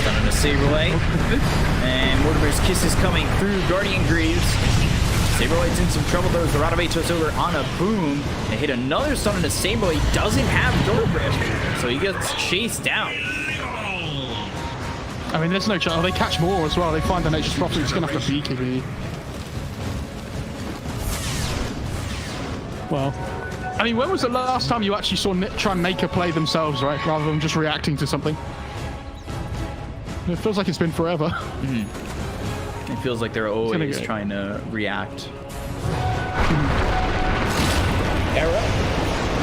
Stun on a Saberlight. And Mortimer's Kiss is coming through. Guardian Greaves. Saberlight's in some trouble, throws the Rod of Atos over on a boom. They hit another stun on a Saberlight. Doesn't have Door Grip, so he gets chased down. I mean, there's no chance. Oh, they catch more as well. They find the Nature's Prophet. It's going to have to peek really. Well, I mean, when was the last time you actually saw Nip try and make a play themselves, right? Rather than just reacting to something. It feels like it's been forever. It feels like they're always trying to react. Era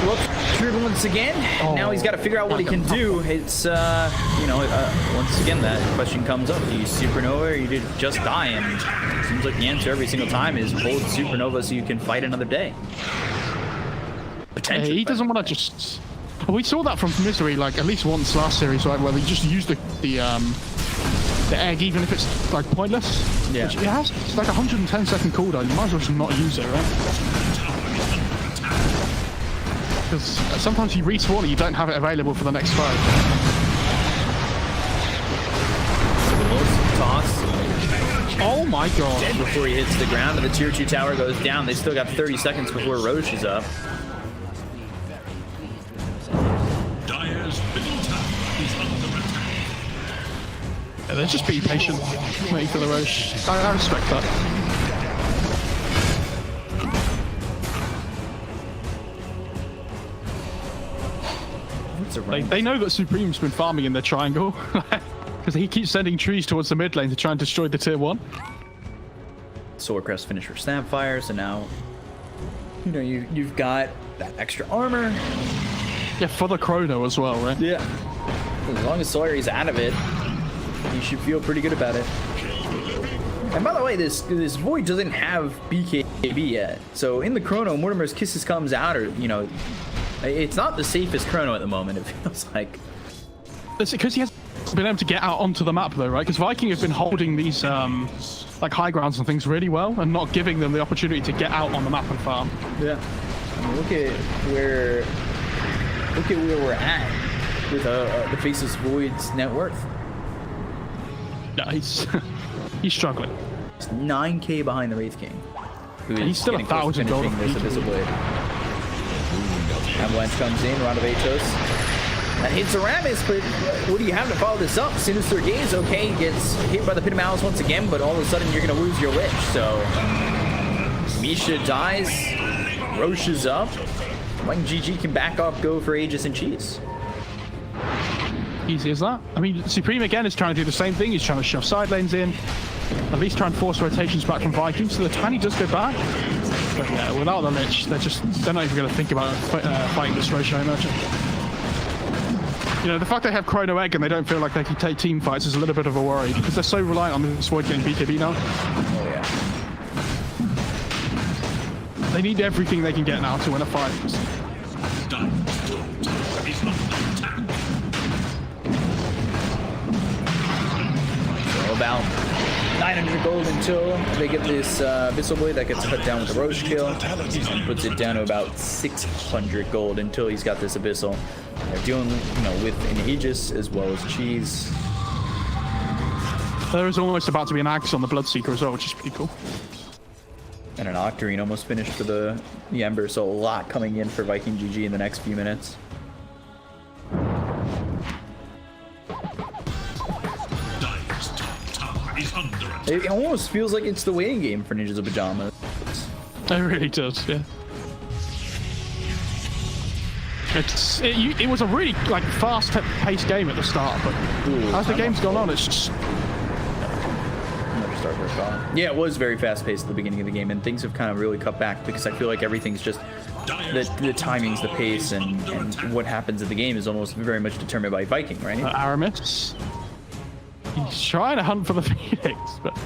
looks triggered once again. Now he's got to figure out what he can do. It's, once again, that question comes up. Do you Supernova or you did just die? And it seems like the answer every single time is hold Supernova so you can fight another day. Yeah, he doesn't want to just... We saw that from Misery, like, at least once last series, right, where they just used the egg, even if it's, like, pointless. Yeah. Which it has, it's like 110-second cooldown. You might as well just not use it, right? Because sometimes you respawn and you don't have it available for the next fight. Toss. Oh my god. Dead before he hits the ground, and the tier 2 tower goes down. They still got 30 seconds before Roche is up. Yeah, they're just being patient, waiting for the Roche. I respect that. They know that Supreme's been farming in their triangle, because he keeps sending trees towards the mid lane to try and destroy the tier 1. Swordcrest finished for Snapfire, so now, you've got that extra armor. Yeah, for the Chrono as well, right? Yeah. As long as Sawyer's out of it, you should feel pretty good about it. And by the way, this Void doesn't have BKB yet. So in the Chrono, Mortimer's Kisses comes out, or, it's not the safest Chrono at the moment, it feels like. It's because he hasn't been able to get out onto the map, though, right? Because Viking have been holding these, like, high grounds and things really well, and not giving them the opportunity to get out on the map and farm. Yeah. I mean, look at where we're at with the Faceless Void's net worth. Yeah, he's struggling. It's 9k behind the Wraith King. He's still 1,000 gold. Avalanche comes in, Rod of Atos. That hits Aramis, but what do you have to follow this up? Sinister Gaze, okay, gets hit by the Pit of Malice once again, but all of a sudden you're going to lose your Lich. So Misha dies, Roche is up. Like GG can back off, go for Aegis and Cheese. Easy as that. I mean, Supreme again is trying to do the same thing. He's trying to shove side lanes in, at least try and force rotations back from Vikings. So the Tiny does go back. But yeah, without the Lich, they're not even going to think about fighting this Roche, I imagine. The fact they have Chrono Egg and they don't feel like they can take team fights is a little bit of a worry, because they're so reliant on this Void getting BKB now. Oh yeah. They need everything they can get now to win a fight. So about 900 gold until they get this Abyssal Blade that gets cut down with the Roche kill. And puts it down to about 600 gold until he's got this Abyssal. They're dealing, with an Aegis as well as Cheese. There is almost about to be an Axe on the Bloodseeker as well, which is pretty cool. And an Octarine almost finished for the Ember, so a lot coming in for Viking GG in the next few minutes. under attack. It almost feels like it's the waiting game for Ninjas of Pyjamas. It really does, yeah. It was a really like fast-paced game at the start, but as the game's gone on, it's just... Yeah, it was very fast-paced at the beginning of the game, and things have kind of really cut back because I feel like everything's just the timings, the pace, and what happens in the game is almost very much determined by Viking, right? Aramis. He's trying to hunt for the Phoenix, but...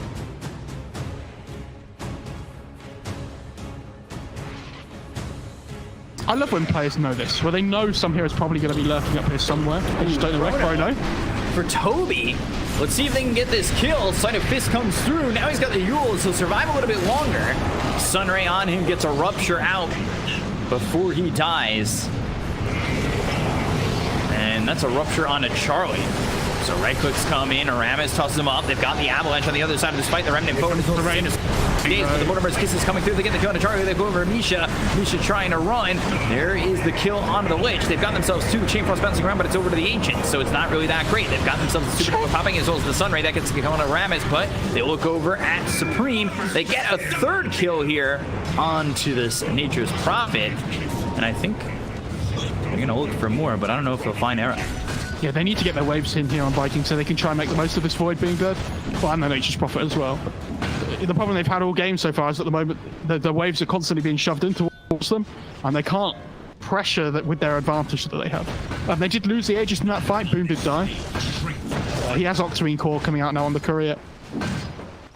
I love when players know this, where they know some hero's probably going to be lurking up here somewhere. They just don't know where. Chrono. For Toby, let's see if they can get this kill. Sleight of Fist comes through. Now he's got the Yules. He'll survive a little bit longer. Sunray on him, gets a Rupture out before he dies. And that's a Rupture on a Charlie. So right clicks come in, Aramis tosses him up. They've got the Avalanche on the other side of this fight. The Remnant forward until the rain is days, but the Mortimer's Kisses coming through. They get the kill on a Charlie. They go over Misha. Misha trying to run. There is the kill onto the Lich. They've got themselves two Chain Frost bouncing around, but it's over to the Ancient, so it's not really that great. They've got themselves the Super popping as well as the Sunray. That gets the kill on Aramis, but they look over at Supreme. They get a third kill here onto this Nature's Prophet, and I think they're going to look for more, but I don't know if they'll find Era. Yeah, they need to get their waves in here on Viking so they can try and make the most of this Void being dead. Well, and the Nature's Prophet as well. But the problem they've had all game so far is at the moment the waves are constantly being shoved in towards them, and they can't pressure that with their advantage that they have. They did lose the Aegis in that fight. Boom did die. He has Octarine Core coming out now on the Courier.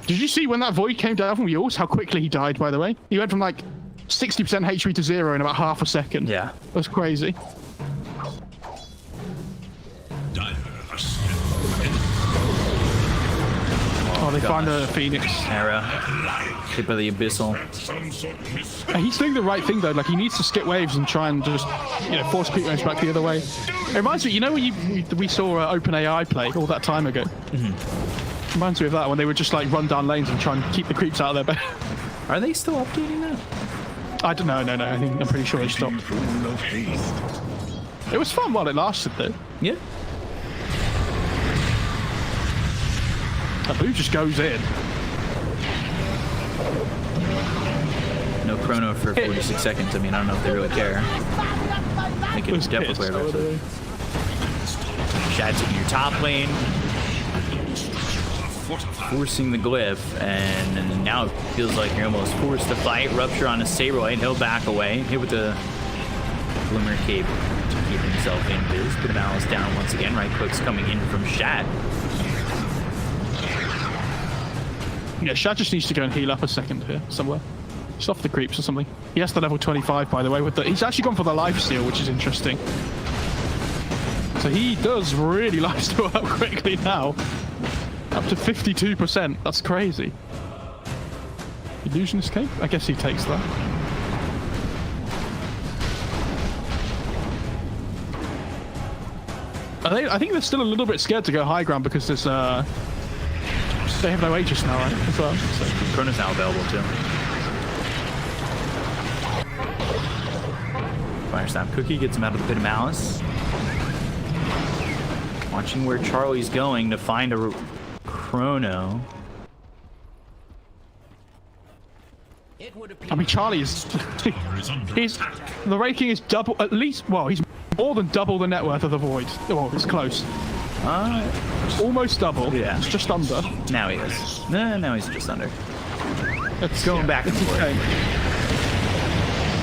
Did you see when that Void came down from yours, how quickly he died, by the way? He went from like 60% HP to 0 in about half a second. Yeah. That's crazy. Oh, they find the Phoenix. Era. Hit by the Abyssal. He's doing the right thing, though. Like, he needs to skip waves and try and just, force creep waves back the other way. It reminds me, when we saw OpenAI play all that time ago? Mm-hmm. Reminds me of that, when they would just, like, run down lanes and try and keep the creeps out of their bed. Are they still updating that? I don't know, no. I'm pretty sure they stopped. It was fun while it lasted, though. Yeah. That blue just goes in. No chrono for 46 seconds. I mean, I don't know if they really care. They could definitely play eventually. Shad taking your top lane. Forcing the glyph, and now it feels like you're almost forced to fight. Rupture on a Saberlight. He'll back away. Hit with the Glimmer Cape to keep himself in biz. Put Malice down once again. Right clicks coming in from Shad. Yeah, Shad just needs to go and heal up a second here, somewhere. Just off the creeps or something. He has the level 25, by the way. He's actually gone for the lifesteal, which is interesting. So he does really lifesteal up quickly now. Up to 52%. That's crazy. Illusion Escape? I guess he takes that. I think they're still a little bit scared to go high ground because there's they have no Aegis now, right? As well. So. Chrono's now available too. Fire Snap Cookie gets him out of the Pit of Malice. Watching where Charlie's going to find a Chrono. I mean, Charlie is... the ranking is double, at least... Well, he's more than double the net worth of the Void. Oh, it's close. Almost double. Yeah. It's just under. Now he is. No, now he's just under. It's going back and forth.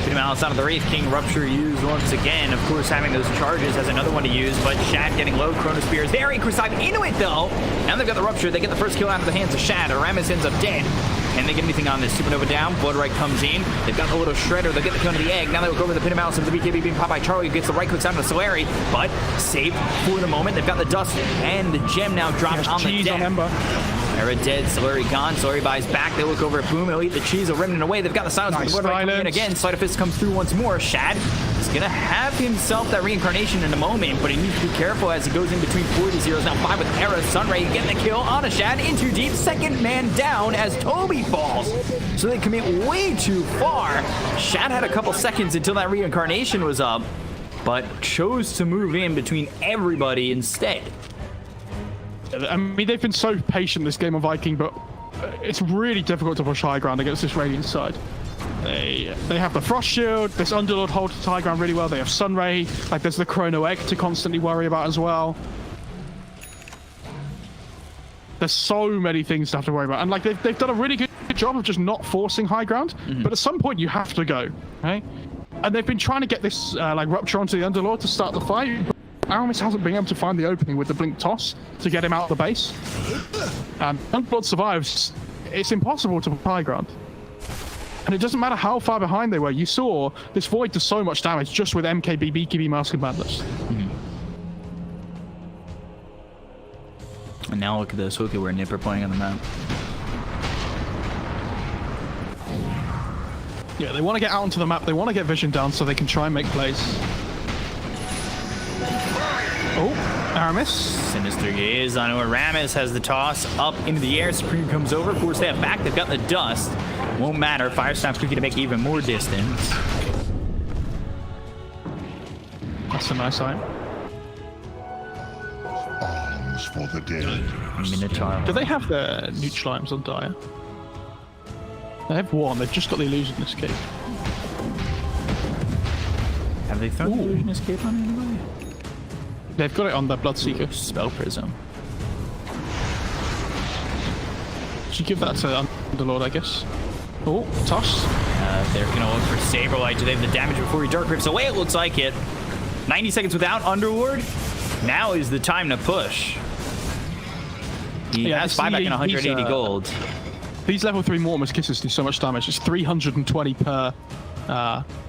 Put him out of the Wraith King. Rupture used once again. Of course, having those charges has another one to use, but Shad getting low. Chrono Spears. Very Crucive into it, though. Now they've got the Rupture. They get the first kill out of the hands of Shad. Aramis ends up dead. Can they get anything on this? Supernova down. Bloodright comes in. They've got a little Shredder. They'll get the kill to the egg. Now they'll go over the Pit of Malice of the BKB being popped by Charlie, who gets the right clicks out of the Solari, but safe for the moment. They've got the Dust and the Gem now dropped on the deck. Era dead. Solari gone. Solari buys back. They look over at Boom. He'll eat the cheese. They'll Remnant away. They've got the Silence. Nice Bloodright coming in again. Sleight of Fist comes through once more. Shad is going to have himself that reincarnation in a moment, but he needs to be careful as he goes in between 40 zeros. Now 5 with Era. Sunray getting the kill on a Shad. Into deep. Second man down as Toby falls. So they commit way too far. Shad had a couple seconds until that reincarnation was up, but chose to move in between everybody instead. I mean, they've been so patient this game on Viking, but it's really difficult to push high ground against this Radiant side. They have the Frost Shield, this Underlord holds high ground really well, they have Sunray, like there's the Chrono Egg to constantly worry about as well. There's so many things to have to worry about, and like they've done a really good job of just not forcing high ground, but at some point you have to go, okay? And they've been trying to get this like Rupture onto the Underlord to start the fight, but Aramis hasn't been able to find the opening with the Blink Toss to get him out of the base. And Underlord survives, it's impossible to put high ground. And it doesn't matter how far behind they were, you saw this Void does so much damage just with MKB, BKB, Mask and Madness. And now look at this, look at where Nipper playing on the map. Yeah, they want to get out onto the map, they want to get vision down so they can try and make plays. Oh, Aramis. Sinister Gaze on Aramis has the toss up into the air. Supreme comes over. Of course, they have back. They've got the dust. Won't matter. Fire Snap's quick to make even more distance. That's a nice sign. Arms for the dead. Minotaur. Do they have the neutral items on Dire? They have one. They've just got the Illusion Escape. Have they thrown the Illusion Escape on anybody? They've got it on the Bloodseeker. Spell Prism. Should give that to Underlord, I guess. Oh, toss. They're going to look for Saberlight. Do they have the damage before he Dark Rips away? It looks like it. 90 seconds without Underlord. Now is the time to push. He has 5 back and 180 gold. These level 3 Mortimer's Kisses do so much damage. It's 320 per,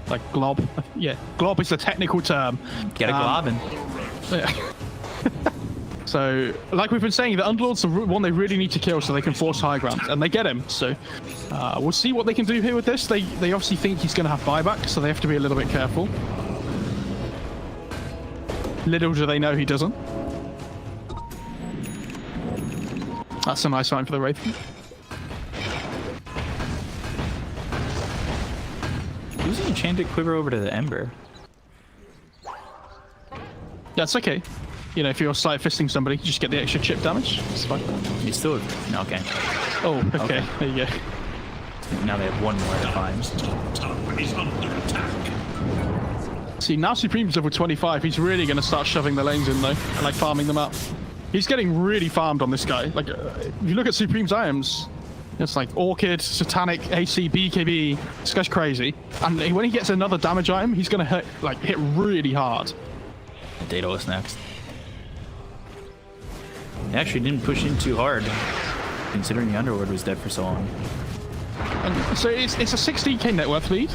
like, glob. Yeah, glob is the technical term. Get a glob in. Yeah. So, like we've been saying, the Underlord's the one they really need to kill so they can force high ground, and they get him. So, we'll see what they can do here with this. They obviously think he's going to have buyback, so they have to be a little bit careful. Little do they know he doesn't. That's a nice sign for the Wraith. Losing Enchanted Quiver over to the Ember. That's okay. You know, if you're slight fisting somebody, you just get the extra chip damage. It's fine. You still no, okay. Oh, okay. There you go. Now they have one more at a time. Top tower is under attack. See, now Supreme's level 25. He's really going to start shoving the lanes in, though, and, like, farming them up. He's getting really farmed on this guy. Like, if you look at Supreme's items, it's like Orchid, Satanic, AC, BKB. This guy's crazy. And when he gets another damage item, he's going to hit really hard. Daedalus next. They actually didn't push in too hard, considering the Underlord was dead for so long. And so it's a 16k net worth lead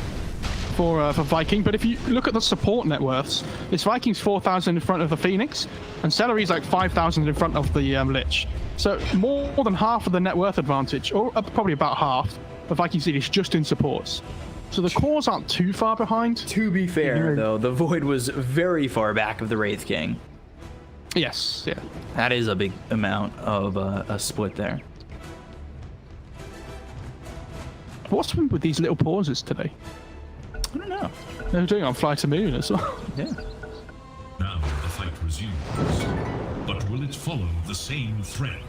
for Viking, but if you look at the support net worths, this Viking's 4,000 in front of the Phoenix, and Celery's like 5,000 in front of the Lich. So more than half of the net worth advantage, or probably about half, of Viking's lead is just in supports. So the cores aren't too far behind. To be fair, though, the Void was very far back of the Wraith King. Yes, yeah. That is a big amount of a split there. What's been with these little pauses today? I don't know. They were doing it on FlyToMoon as well. Yeah. Now the fight resumes. But will it follow the same thread?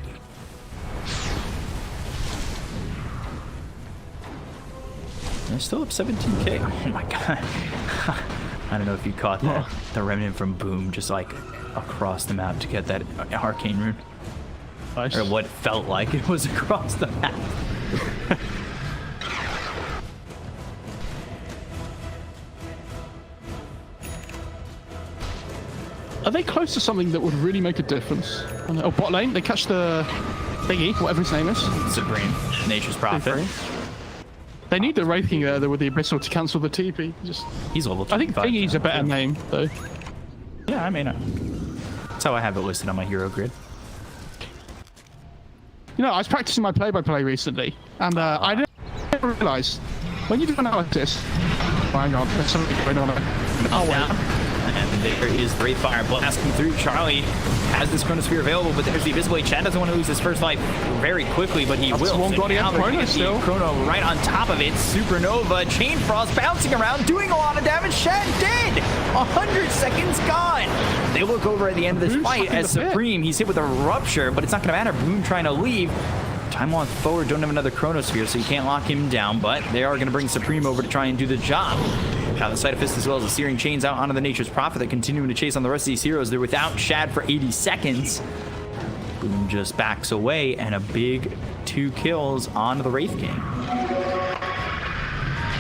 They're still up 17k. Oh my god. I don't know if you caught that. The remnant from Boom just like across the map to get that arcane rune. Nice. Or what felt like it was across the map. Are they close to something that would really make a difference? Oh, bot lane, they catch the thingy, whatever his name is. Supreme. Nature's Prophet. They need the Wraith King there with the Abyssal to cancel the TP. He's level 25. I think Thingy's a better name, though. Yeah, I may not. That's how I have it listed on my hero grid. You know, I was practicing my play-by-play recently, and I didn't realize when you do analysis. Hang on, there's something going on. Oh, wow. there is Wraithfire blasting through. Charlie has this Chronosphere available, but there's the Abyssal Blade. Chad doesn't want to lose his first life very quickly, but he will. One bloody now they're gonna Chrono get the still. Chrono right on top of it. Supernova, Chain Frost bouncing around, doing a lot of damage. Chad dead. 100 seconds gone. They look over at the end of this Boom's fight stuck in as the pit. Supreme. He's hit with a Rupture, but it's not going to matter. Boom trying to leave. Time Walk forward, don't have another Chronosphere, so you can't lock him down, but they are going to bring Supreme over to try and do the job. Now the Sight of Fist as well as the Searing Chains out onto the Nature's Prophet. They're continuing to chase on the rest of these heroes. They're without Shad for 80 seconds. Boom just backs away, and a big 2 kills onto the Wraith King.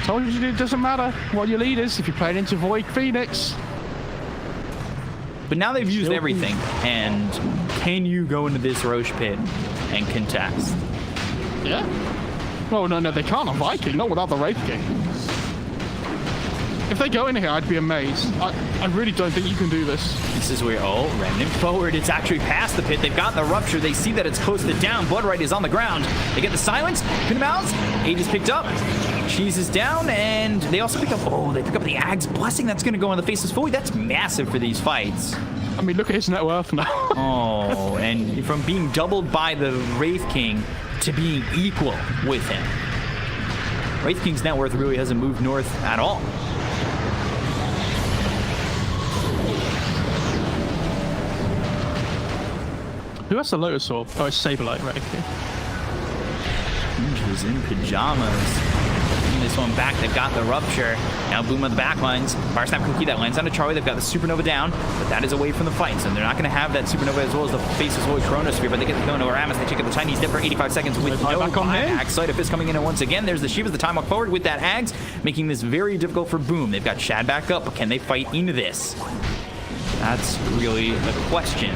Told you it doesn't matter what your lead is if you're playing into Void Phoenix. But now they've used everything, and can you go into this Roche pit and contest? Yeah. Oh, no, they can't on Viking, not without the Wraith King. If they go in here, I'd be amazed. I really don't think you can do this. This is where, oh, Remnant forward. It's actually past the pit. They've got the Rupture. They see that it's coasted down. Bloodright is on the ground. They get the Silence. Pin him out. Age is picked up. Cheese is down, and they also pick up, they pick up the Ag's Blessing. That's going to go on the Faceless Void. That's massive for these fights. I mean, look at his net worth now. Oh, and from being doubled by the Wraith King to being equal with him. Wraith King's net worth really hasn't moved north at all. Who has the Lotus Orb? Oh, it's Saberlight, right? Okay. Ninjas in pajamas. Bring this one back. They've got the Rupture. Now Boom on the back lines. Fire Snap Cookie that lands on a Charlie. They've got the Supernova down, but that is away from the fight. So they're not going to have that Supernova as well as the Faceless Void Chronosphere, but they get the kill over Aramis. They check out the Chinese Dip for 85 seconds with no buyback. Sight of Fist coming in, and once again, there's the Shivas, the Time Walk forward with that Ags, making this very difficult for Boom. They've got Shad back up, but can they fight into this? That's really the question.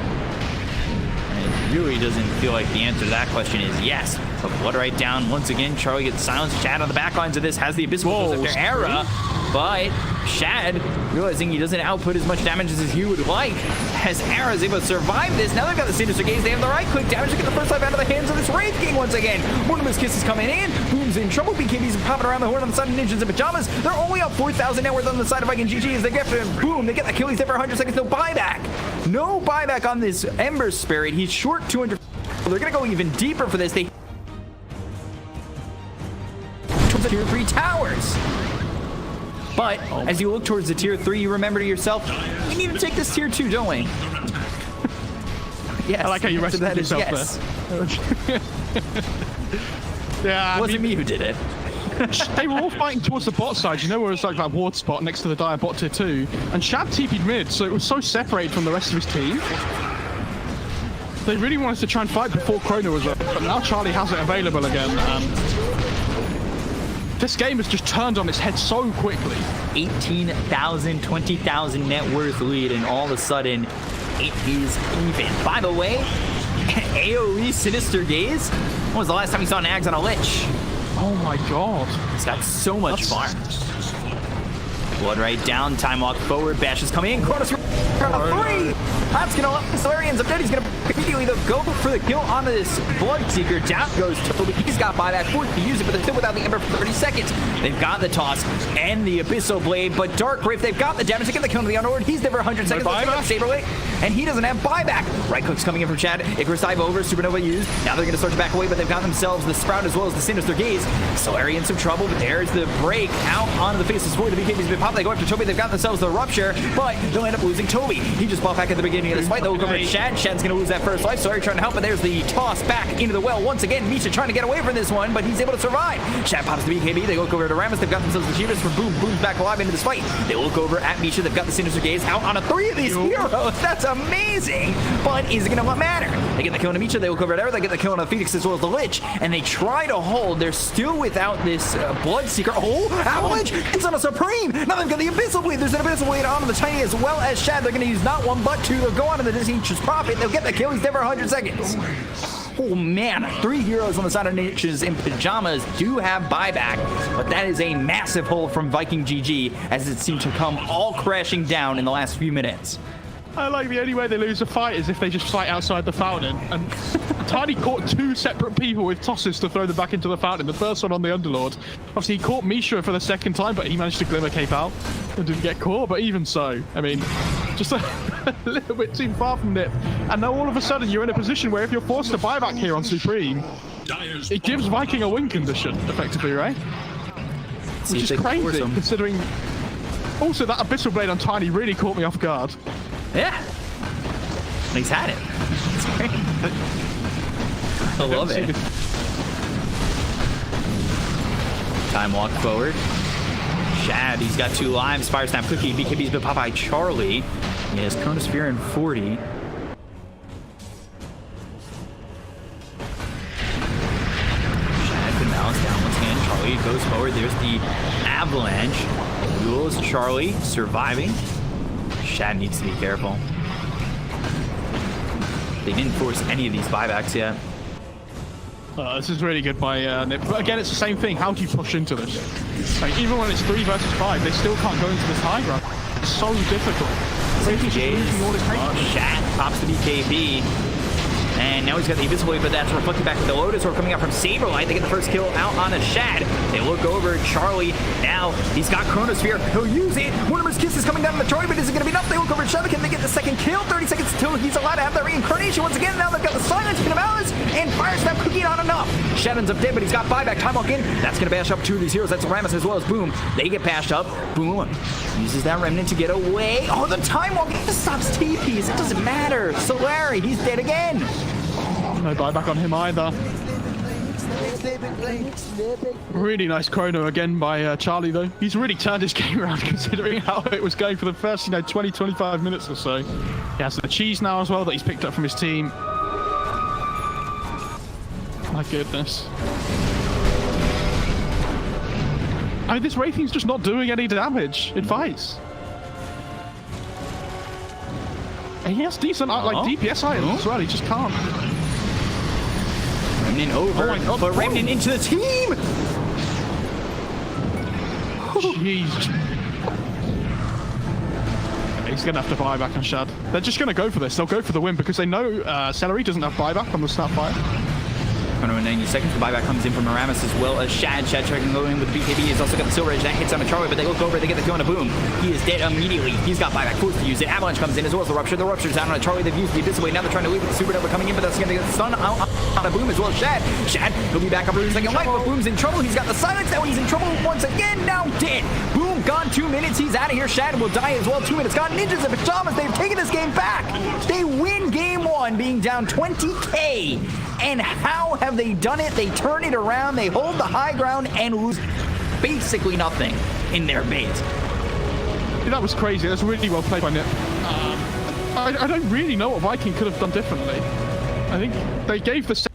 It really doesn't feel like the answer to that question is yes. But Bloodright down once again. Charlie gets silenced. Shad on the back lines of this has the Abyssal Goes after Era, but Shad realizing he doesn't output as much damage as he would like, as Era is able to survive this. Now they've got the Sinister Gaze. They have the right click damage to get the first life out of the hands of this Wraith King once again. One of his kisses coming in. Boom's in trouble. BKB's popping around the horn on the side of Ninjas in Pajamas. They're only up 4,000 net worth on the side of Viking GG as they get to Boom. They get the kill. He's there for 100 seconds. No buyback. No buyback on this Ember Spirit. He's short 200. They're going to go even deeper for this. They towards the tier 3 towers. But as you look towards the tier 3, you remember to yourself, we need to take this tier 2, don't we? Yes. I like how you rested that yourself there. Yeah, It wasn't me who did it. They were all fighting towards the bot side, you know, where it was like that ward spot next to the dire bot tier 2, and Shad TP'd mid, so it was so separated from the rest of his team. They really wanted to try and fight before Chrono was up, but now Charlie has it available again. This game has just turned on its head so quickly. 18,000, 20,000 net worth lead, and all of a sudden, it is even. By the way, AoE Sinister Gaze. When was the last time you saw an Ags on a Lich? Oh my god. It's got so much farm. Bloodright down, Time Walk forward, Bash is coming in, Chronos 3! That's gonna let the Solarians up dead. He's gonna immediately go for the kill on this Bloodseeker. Down goes Toby. He's got buyback, forced to use it, but they're still without the Ember for 30 seconds. They've got the toss and the Abyssal Blade, but Dark Rift, they've got the damage. They get the kill to the Unlord. He's there for 100 seconds. Saberlight, and he doesn't have buyback. Right click's coming in from Chad. Icarus dive over, Supernova used. Now they're gonna start to back away, but they've got themselves the Sprout as well as the Sinister Gaze. Solari in some trouble, but there's the break out onto the Faceless Void. The BKB's been popped. They go after Toby. They've got themselves the Rupture, but they'll end up losing Toby. He just bought back at the beginning of this fight. They'll go over to Shad. Shad's gonna lose that first life. Solari trying to help, but there's the toss back into the well once again. Misha trying to get away from this one, but he's able to survive. Shad pops the BKB. They look over to Ramus. They've got themselves the Chivas for Boom. Boom's back alive into this fight. They look over at Misha. They've got the Sinister Gaze out on 3 of these heroes. That's amazing, but is it gonna matter? They get the kill on Misha. They look over at Era. They get the kill on the Phoenix as well as the Lich, and they try to hold. They're still without this Bloodseeker. Oh, Avalanche! It's on a Supreme! Now they've got the Abyssal Blade. There's an Abyssal Blade on the Tiny as well as Shad. They're gonna use not one but two. They'll go on to the Nature's Prophet. They'll get the kill. He's there for 100 seconds. Oh man, 3 heroes on the side of Nature's in Pajamas do have buyback, but that is a massive hole from Viking GG as it seemed to come all crashing down in the last few minutes. I like the only way they lose a fight is if they just fight outside the fountain. And Tiny caught 2 separate people with tosses to throw them back into the fountain. The first one on the Underlord. Obviously, he caught Misha for the second time, but he managed to Glimmer Cape out and didn't get caught. But even so, I mean, just a little bit too far from Nip. And now all of a sudden you're in a position where if you're forced to buy back here on Supreme, Dyer's it gives Viking a win condition, effectively, right? See Which if is they can force crazy, him. considering... Also, that Abyssal Blade on Tiny really caught me off guard. Yeah. He's had it. It's great. I love it. Time walk forward. Shad, he's got 2 lives. Fire Snap Cookie. BKB's been popped by Charlie. He has Chronosphere in 40. Shad can balance down once again. Charlie goes forward. There's the avalanche. Duels Charlie surviving. Shad needs to be careful. They didn't force any of these buybacks yet. This is really good by Nip. But again, it's the same thing. How do you push into this? Like, even when it's 3 versus 5, they still can't go into this high ground. It's so difficult. Shad pops the BKB. And now he's got the Invisible Blade, but that's reflected back with the Lotus Orb coming out from Saberlight. They get the first kill out on a Shad. They look over Charlie. Now he's got Chronosphere. He'll use it. Mortimer's Kiss is coming down the Troy, but is it going to be enough? They look over Shad. Can they get the second kill? 30 seconds until he's allowed to have that reincarnation once again. Now they've got the Silence, Pin of Alice, and Fire Snap Cookie not enough. Shad ends up dead, but he's got buyback. Time walk in. That's going to bash up 2 of these heroes. That's Ramus as well as Boom. They get bashed up. Boom uses that Remnant to get away. Oh, the time walk. It just stops TPs. It doesn't matter. Solari, he's dead again. No buyback on him either. Really nice chrono again by Charlie, though. He's really turned his game around considering how it was going for the first, 20, 25 minutes or so. He has the cheese now as well that he's picked up from his team. My goodness. I mean, this Wraithing's just not doing any damage in fights. And he has decent DPS items as well, he just can't. Remnant over, but Remnant into the team! Jeez. He's going to have to buy back on Shad. They're just going to go for this. They'll go for the win because they know Celery doesn't have buyback on the Snapfire. 190 seconds. The buyback comes in from Aramis as well as Shad. Shad trying to go in with the BKB. He's also got the Silver Edge. That hits on a Charlie, but they look over. They get the kill on a Boom. He is dead immediately. He's got buyback. Forced to use it. Avalanche comes in as well as the Rupture. The Rupture's down on a Charlie. They've used the Abyssal Blade. Now they're trying to leave with the Supernova coming in, but that's going to get the stun on a Boom as well as Shad. Shad, he'll be back up for his second life, but Boom's in trouble. He's got the Silence. Now he's in trouble once again. Now dead. Boom gone. 2 minutes. He's out of here. Shad will die as well. 2 minutes gone. Ninjas and Pyjamas. They've taken this game back. They win game 1, being down 20K. And how have they done it? They turn it around, they hold the high ground, and lose basically nothing in their base. That was crazy. That's really well played by Nip. I don't really know what Viking could have done differently. I think they gave the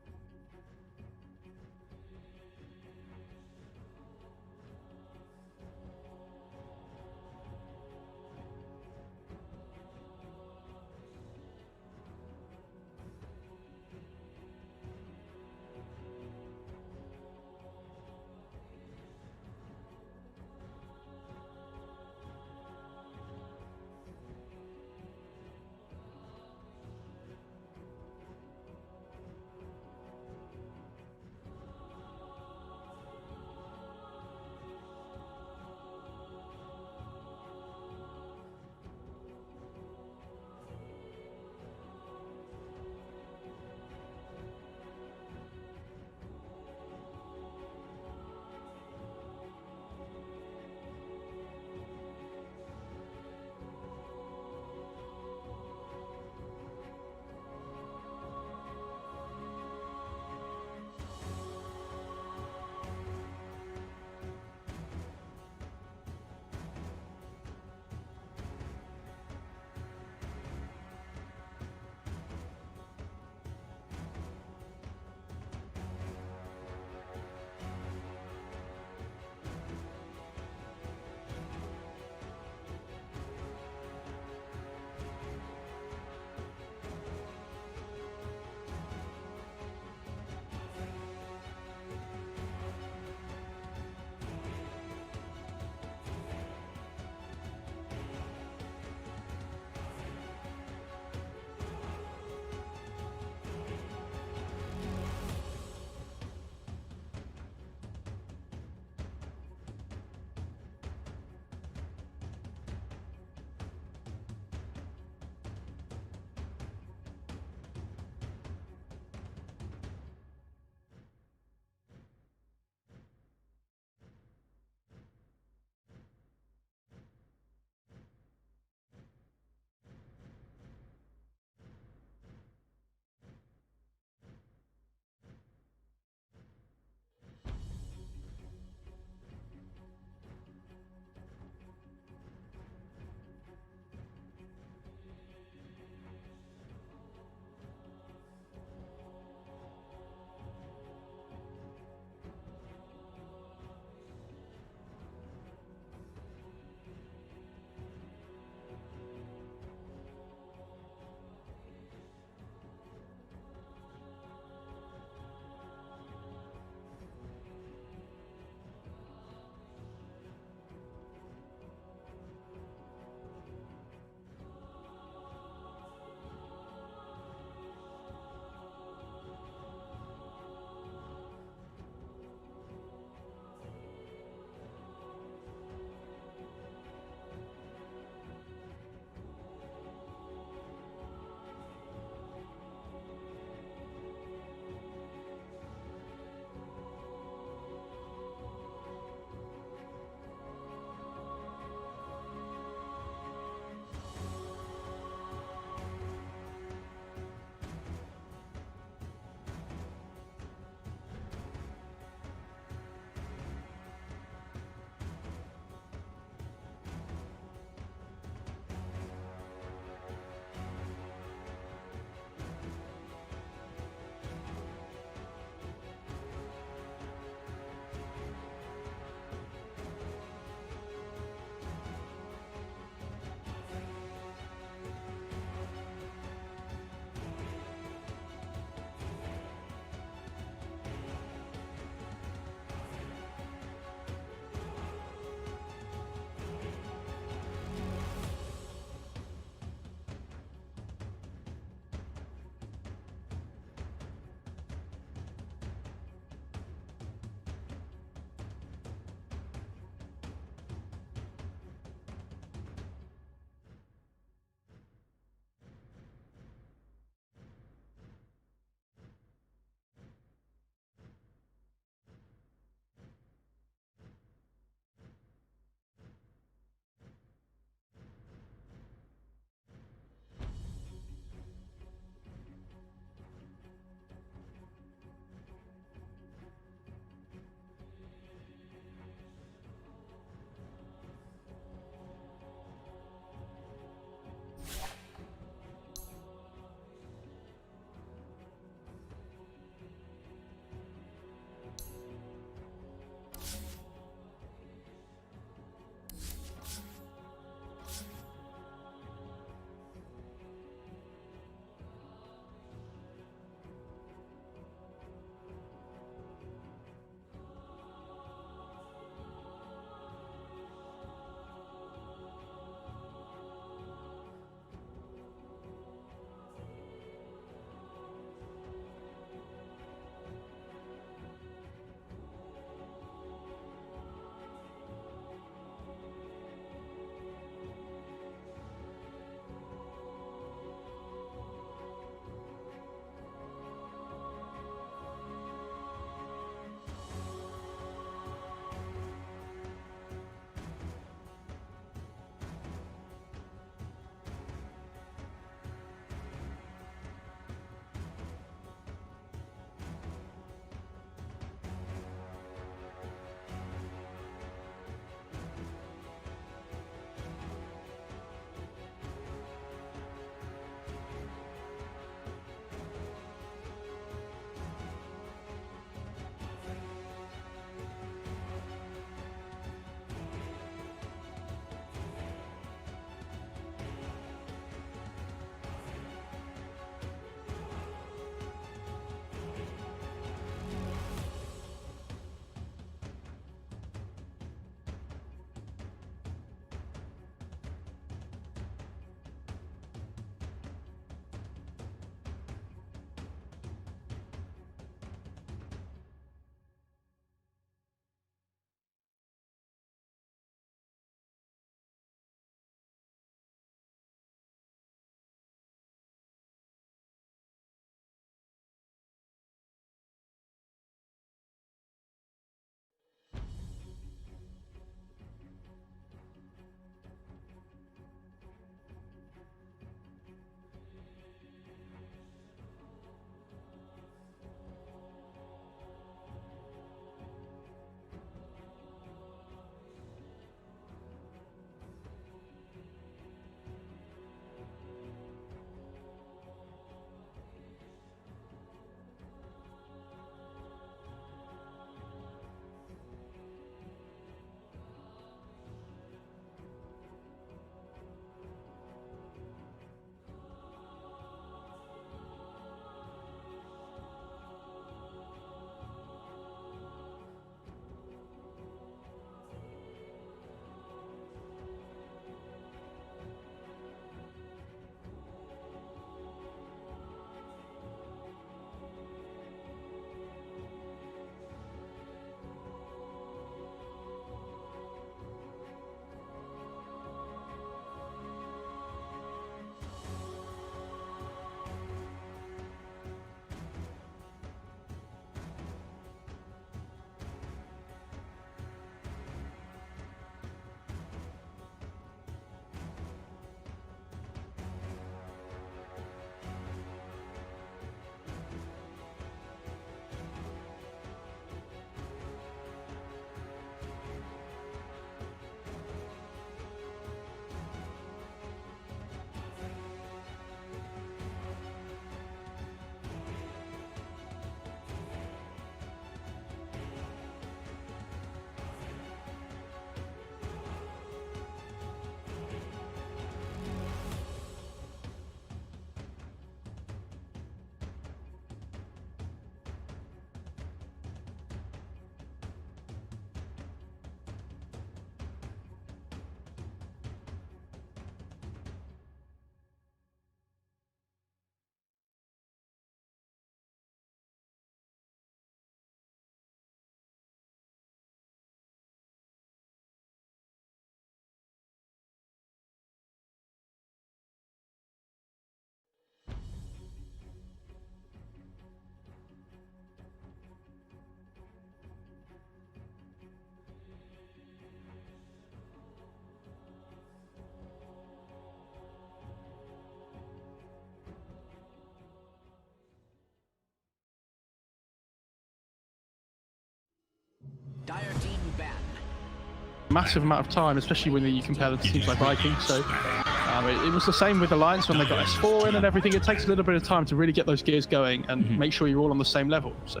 massive amount of time, especially when you compare them to teams like Vikings. So it was the same with Alliance when they got S4 in and everything. It takes a little bit of time to really get those gears going and make sure you're all on the same level. So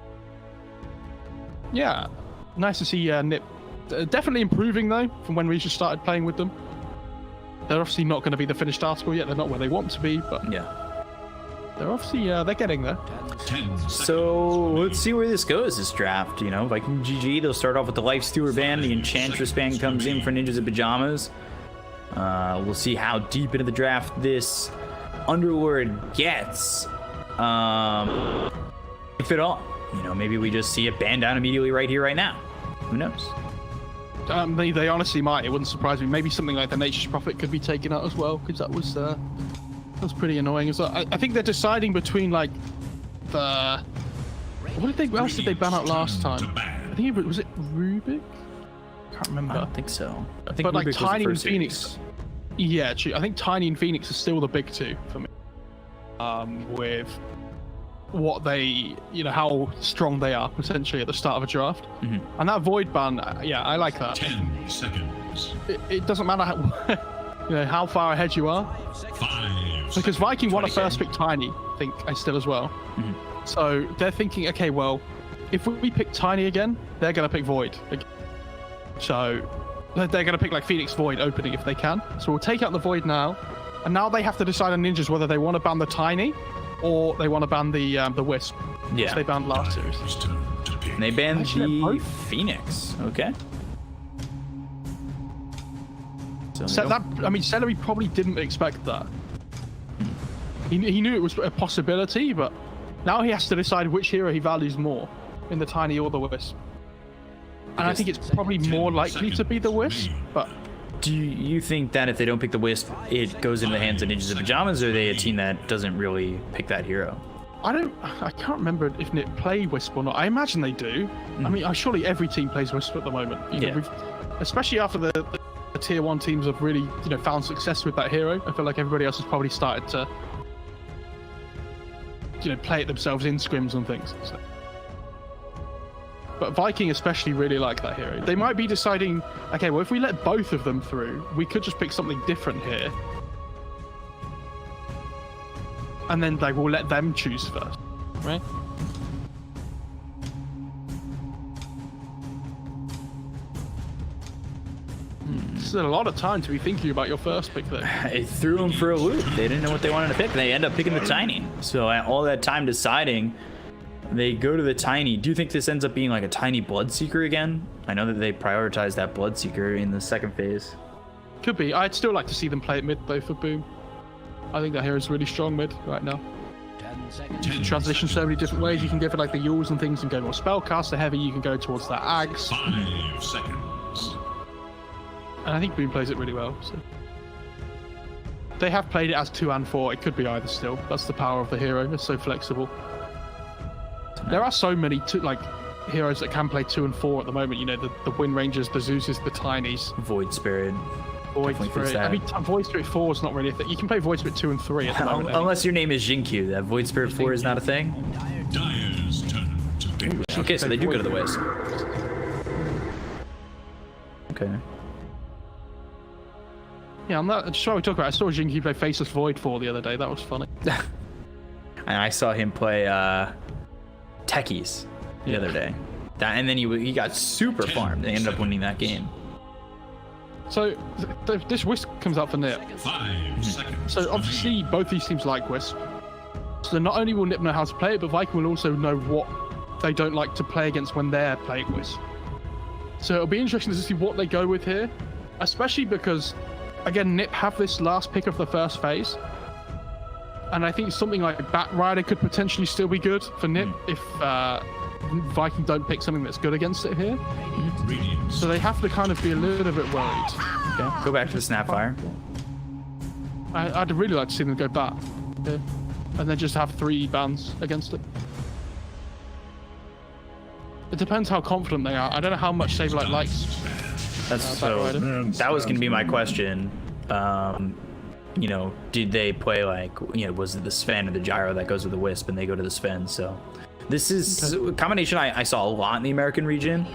yeah, nice to see NiP definitely improving though from when we just started playing with them. They're obviously not going to be the finished article yet. They're not where they want to be, but Yeah. they're obviously they're getting there. 10 seconds So let's see where this remaining. goes, this draft. You know, Viking GG, they'll start off with the Life Stealer ban. The Enchantress ban comes in for Ninjas in Pyjamas. We'll see how deep into the draft this Underlord gets. If at all. You know, maybe we just see it banned down immediately right here, right now. Who knows? They honestly might. It wouldn't surprise me. Maybe something like the Nature's Prophet could be taken out as well, because that was pretty annoying as well. I think they're deciding between like the what else did they ban out last time? I think was it Rubik? Can't remember. I don't think so. I think But like Rubik was the Tiny and first Phoenix. series. Yeah, true. I think Tiny and Phoenix are still the big two for me. With what they, you know, how strong they are potentially at the start of a draft. And that Void ban, yeah, I like that. 10 seconds. It doesn't matter how, you know, how far ahead you are, 5 because Viking won a 20K. first pick Tiny, I think, still as well. So they're thinking, okay, well, if we pick Tiny again, they're going to pick Void again. So they're going to pick like Phoenix Void opening if they can. So we'll take out the Void now, and now they have to decide on Ninjas whether they want to ban the Tiny or they want to ban the Wisp, which Yeah. they banned last series. Dyer's turn to pick. And they banned Actually, the both. Phoenix. Okay. So So that, I mean, Celery probably didn't expect that. He knew it was a possibility, but now he has to decide which hero he values more in the Tiny or the Wisp. And I think it's probably more likely to be the Wisp, but do you think that if they don't pick the Wisp, it goes into the hands of Ninjas in Pyjamas, or are they a team that doesn't really pick that hero? I can't remember if NiP play Wisp or not. I imagine they do. I mean, surely every team plays Wisp at the moment. You know, Yeah. especially after the tier 1 teams have really, you know, found success with that hero. I feel like everybody else has probably started to, you know, play it themselves in scrims and things. So. But Viking especially really like that hero. They might be deciding, okay, well, if we let both of them through, we could just pick something different here. And then they will let them choose first, right? This is a lot of time to be thinking about your first pick there. It threw them for a loop. They didn't know what they wanted to pick. They end up picking the Tiny. So all that time deciding, they go to the Tiny. Do you think this ends up being like a Tiny Bloodseeker again? I know that they prioritized that Bloodseeker in the second phase. Could be. I'd still like to see them play it mid though for Boom. I think that hero's really strong mid right now. 10 seconds. You can transition so many different ways. You can go for like the Yules and things and go more spellcaster heavy. You can go towards that Ags. 5 seconds. And I think Boom plays it really well. So they have played it as 2 and 4. It could be either still. That's the power of the hero. It's so flexible. There are so many heroes that can play 2 and 4 at the moment. You know, the Wind Rangers, the Zeuses, the Tinies. Void Spirit. Void Definitely Spirit. fits that. I mean, Void Spirit 4 is not really a thing. You can play Void Spirit 2 and 3 at the moment. Unless your name is Jinkyu, that Void Spirit 4 is not a thing. Dyer's turn to pick. Okay, so they do go to the Wisp. Okay. Yeah, I'm not. Just what we talk about. I saw Jinky play Faceless Void 4 the other day. That was funny. And I saw him play Techies the other day. And then he got super farmed. They ended up winning that game. So this Wisp comes out for NiP. 5 seconds. So obviously both these teams like Wisp. So not only will NiP know how to play it, but Viking will also know what they don't like to play against when they're playing Wisp. So it'll be interesting to see what they go with here, especially because, again, NiP have this last pick of the first phase. And I think something like Bat Rider could potentially still be good for NiP if Viking don't pick something that's good against it here. Radiance. So they have to kind of be a little bit worried. Okay, go back to the Snapfire. I'd really like to see them go Bat. Yeah. And then just have 3 bans against it. It depends how confident they are. I don't know how much Saberlight likes. That's so. Batrider. That was going to be my question. You know, did they play like, you know, was it the Sven or the Gyro that goes with the Wisp and they go to the Sven? So This is a combination I saw a lot in the American region.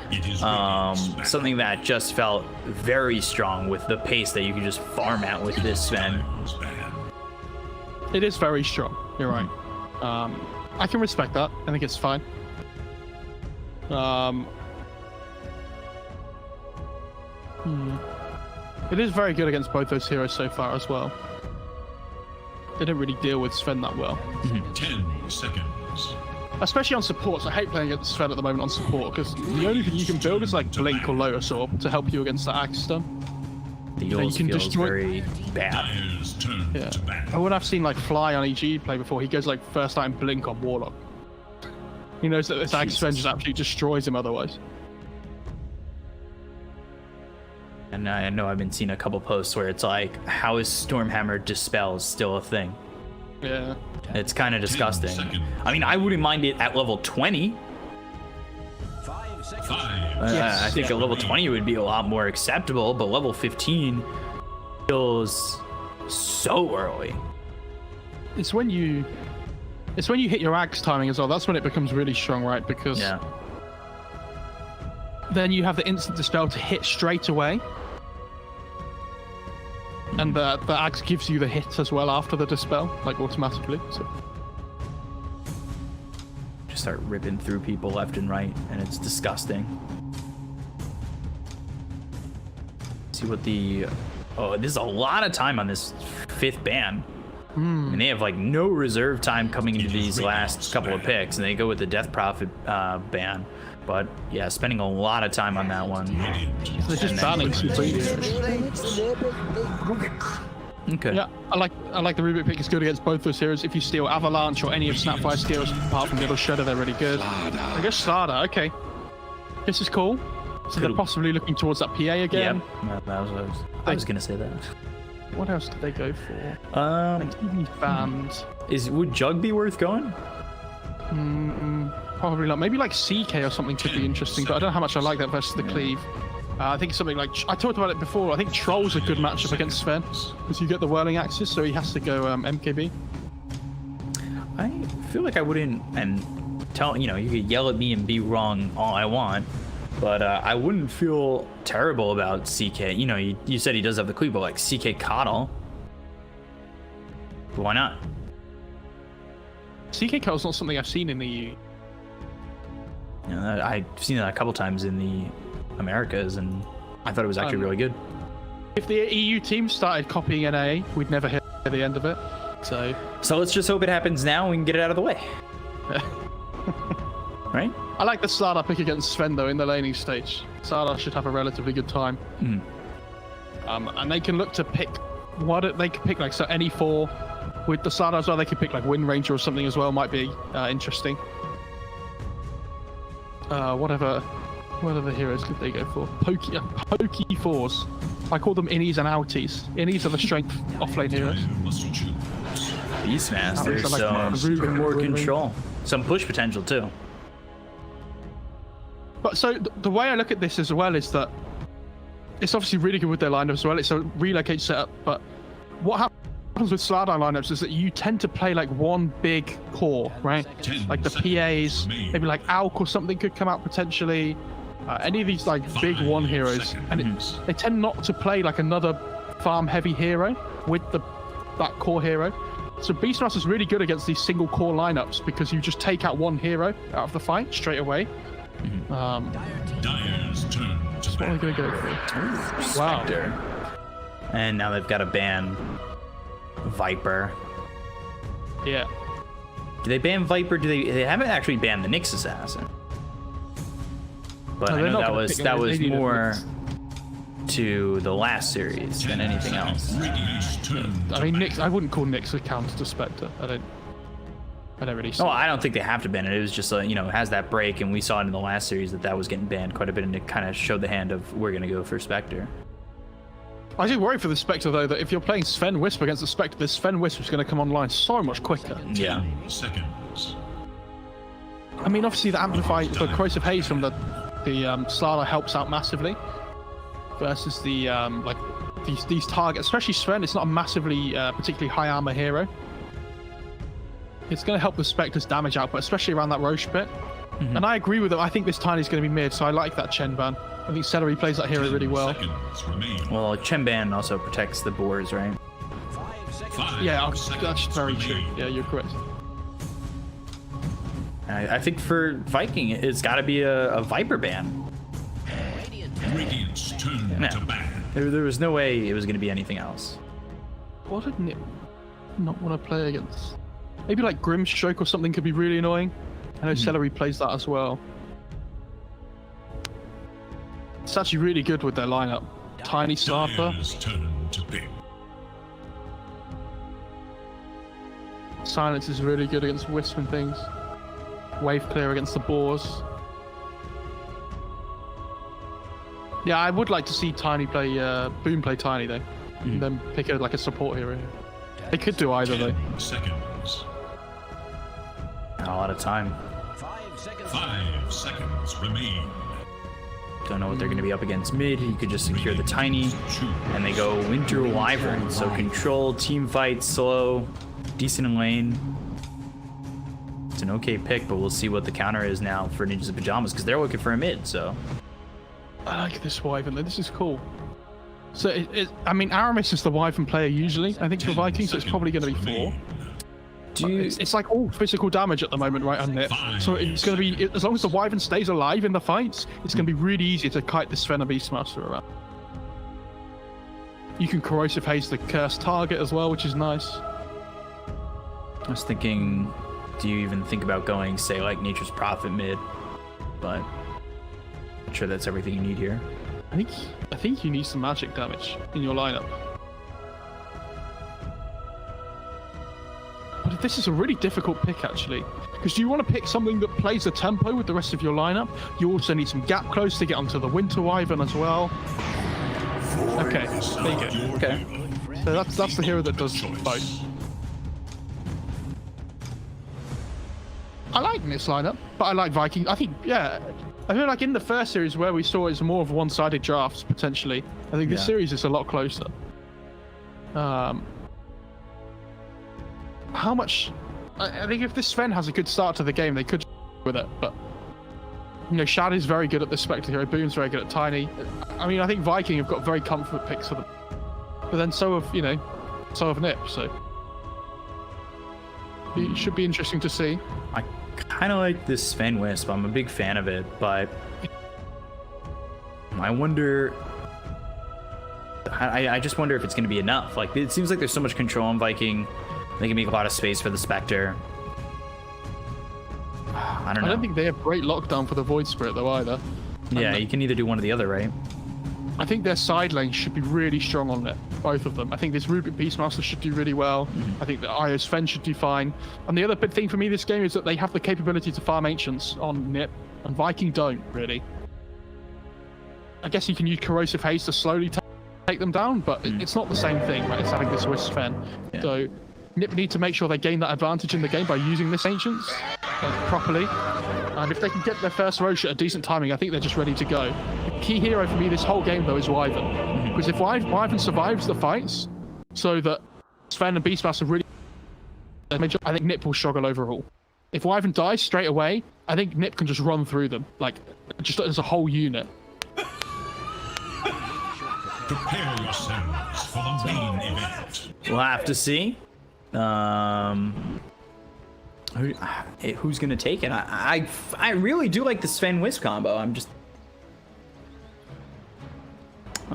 Something that just felt very strong with the pace that you can just farm at with this Sven. It is very strong. You're right. I can respect that. I think it's fine. It is very good against both those heroes so far as well. They didn't really deal with Sven that well. 10 seconds. Especially on supports. I hate playing against Sven at the moment on support because the only thing you can build is like Blink or Lotus Orb to help you against that Axe stun. The Eul's can feels destroy- very bad. Dyer's turn Yeah. to bat. And when I've seen like Fly on EG play before, he goes like first time Blink on Warlock. He knows that this Axe Sven just absolutely destroys him otherwise. And I know I've been seeing a couple posts where it's like, how is Stormhammer Dispel still a thing? Yeah. It's kind of disgusting. seconds. I mean, I wouldn't mind it at level 20. 5 seconds. 5. Yes. I think a level 20 would be a lot more acceptable, but level 15 feels so early. It's when you hit your Axe timing as well. That's when it becomes really strong, right? Because Yeah. then you have the instant dispel to hit straight away. And the Axe gives you the hit as well after the dispel, like automatically. So Just start ripping through people left and right, and it's disgusting. See what the... Oh, this is a lot of time on this 5th ban. And they have like no reserve time coming into these last couple of picks, and they go with the Death Prophet ban. But yeah, spending a lot of time on that one. they're just banning completely. Okay. Yeah, I like the Rubik pick is good against both those heroes. If you steal Avalanche or any of Snapfire's skills, apart from Little Shredder, they're really good. I guess Slada, okay. This is cool. So they're possibly looking towards that PA again. Yep. I was gonna say that. What else did they go for? TV fans. Would Jug be worth going? Probably not. Maybe like CK or something could be interesting, but I don't know how much I like that versus the Cleave. I think something like... I talked about it before. I think Troll's a good matchup against Sven, because you get the Whirling Axes, so he has to go MKB. I feel like I wouldn't, and tell you could yell at me and be wrong all I want, but I wouldn't feel terrible about CK. You said he does have the cleave, but like CK Coddle, why not? CK Cuddle's not something I've seen in the EU. I've seen that a couple times in the Americas, and I thought it was actually really good. If the EU team started copying NA, we'd never hear the end of it. So let's just hope it happens now and we can get it out of the way. Right? I like the Slada pick against Sven though in the laning stage. Slada should have a relatively good time. And they can look to pick they could pick like so any 4 with the Slada as well. They could pick like Wind Ranger or something as well. Might be interesting. What other heroes could they go for? Pokey 4s. I call them innies and outies. Innies are the strength offlane heroes. Beastmaster, I like so Ruben, more Ruben. control. Some push potential too. But so the way I look at this as well is that it's obviously really good with their lineup as well. It's a relocate setup, but what happens with Slardine lineups is that you tend to play like one big core, right? Like the PAs, maybe like Alk or something could come out potentially. Any of these like big one heroes, and they tend not to play like another farm heavy hero with that core hero. So Beastmaster is really good against these single core lineups because you just take out one hero out of the fight straight away. Dyer's turn to What are we gonna go for? Wow. Spectre. And now they've got to ban Viper. Yeah. Do they ban Viper? They haven't actually banned the Nyx Assassin. But No, I they're know not that gonna was pick that him. was They need a more Nyx. to the last series than anything else. Radiant's turn I mean, Nyx. I wouldn't call Nyx a counter to Spectre. I don't really see. No, I don't think they have to ban it. It was just it has that break, and we saw it in the last series that was getting banned quite a bit, and it kind of showed the hand of we're gonna go for Spectre. I do worry for the Spectre though that if you're playing Sven Wisp against the Spectre, this Sven Wisp is going to come online so much quicker. Yeah. 10 seconds. I mean, obviously the amplify, the corrosive haze from the Slada helps out massively. Versus the like these targets, especially Sven. It's not a massively particularly high armor hero. It's going to help the Spectre's damage output, especially around that Roche pit. And I agree with him. I think this Tiny's going to be mid, so I like that Chen ban. I think Celery plays that hero really well. Well, Chen ban also protects the boars, right? 5 seconds. Yeah, that's very true. Yeah, you're correct. I think for Viking, it's got to be a Viper ban. Radiant's turn No. to ban. There was no way it was going to be anything else. What did Nip not want to play against? Maybe like Grimstroke or something could be really annoying. I know Celery plays that as well. It's actually really good with their lineup. Tiny Sniper. Dire's turn to pick. Silence is really good against Wisp and things. Wave clear against the boars. Yeah, I would like to see Tiny play, Boom play Tiny though. And then pick like a support hero. They could do either though. 10 seconds. Not a lot of time. 5 seconds. 5 seconds remain. Don't know what they're going to be up against mid. You could just secure the Tiny, and they go Winter Wyvern. So control, team fight, slow, decent in lane. It's an okay pick, but we'll see what the counter is now for Ninjas in Pyjamas, because they're looking for a mid, so. I like this Wyvern though. This is cool. So I mean, Aramis is the Wyvern player usually. I think for Vikings, so it's probably going to be 4. It's like all physical damage at the moment, right, on it. So it's going to be, as long as the Wyvern stays alive in the fights, it's going to be really easy to kite the Sven and Beastmaster around. You can Corrosive Haze the cursed target as well, which is nice. I was thinking, do you even think about going, say, like Nature's Prophet mid? But I'm sure that's everything you need here. I think you need some magic damage in your lineup. But this is a really difficult pick actually, because you want to pick something that plays the tempo with the rest of your lineup. You also need some gap close to get onto the Winter Wyvern as well. Okay, there you go. Okay. So that's the hero that does both. I like this lineup, but I like Viking. I think, yeah, I feel like in the first series where we saw it's more of one-sided drafts potentially. I think this series is a lot closer. How much? I think if this Sven has a good start to the game, they could with it. But you know, Shad is very good at the Spectre hero. Boom's very good at Tiny. I mean, I think Viking have got very comfort picks for them. But then so have Nip. So it should be interesting to see. I kind of like this Sven Wisp. I'm a big fan of it, but I wonder. I just wonder if it's going to be enough. Like, it seems like there's so much control on Viking. They can make a lot of space for the Spectre. I don't know. I don't think they have great lockdown for the Void Spirit though either. Yeah, you can either do one or the other, right? I think their side lane should be really strong on it, both of them. I think this Rubik Beastmaster should do really well. I think the Io Sven should do fine. And the other big thing for me this game is that they have the capability to farm Ancients on Nip, and Viking don't, really. I guess you can use Corrosive Haze to slowly take them down, but it's not the same thing, right? It's having this Wisp Sven. Yeah. So Nip need to make sure they gain that advantage in the game by using this Ancients properly. And if they can get their first Roche at a decent timing, I think they're just ready to go. The key hero for me this whole game, though, is Wyvern. Because if Wyvern survives the fights, so that Sven and Beastmaster really... I think Nip will struggle overall. If Wyvern dies straight away, I think Nip can just run through them, like, just as a whole unit. Prepare yourselves for the main event. We'll have to see. Who's gonna take it? I really do like the Sven Wisp combo. I'm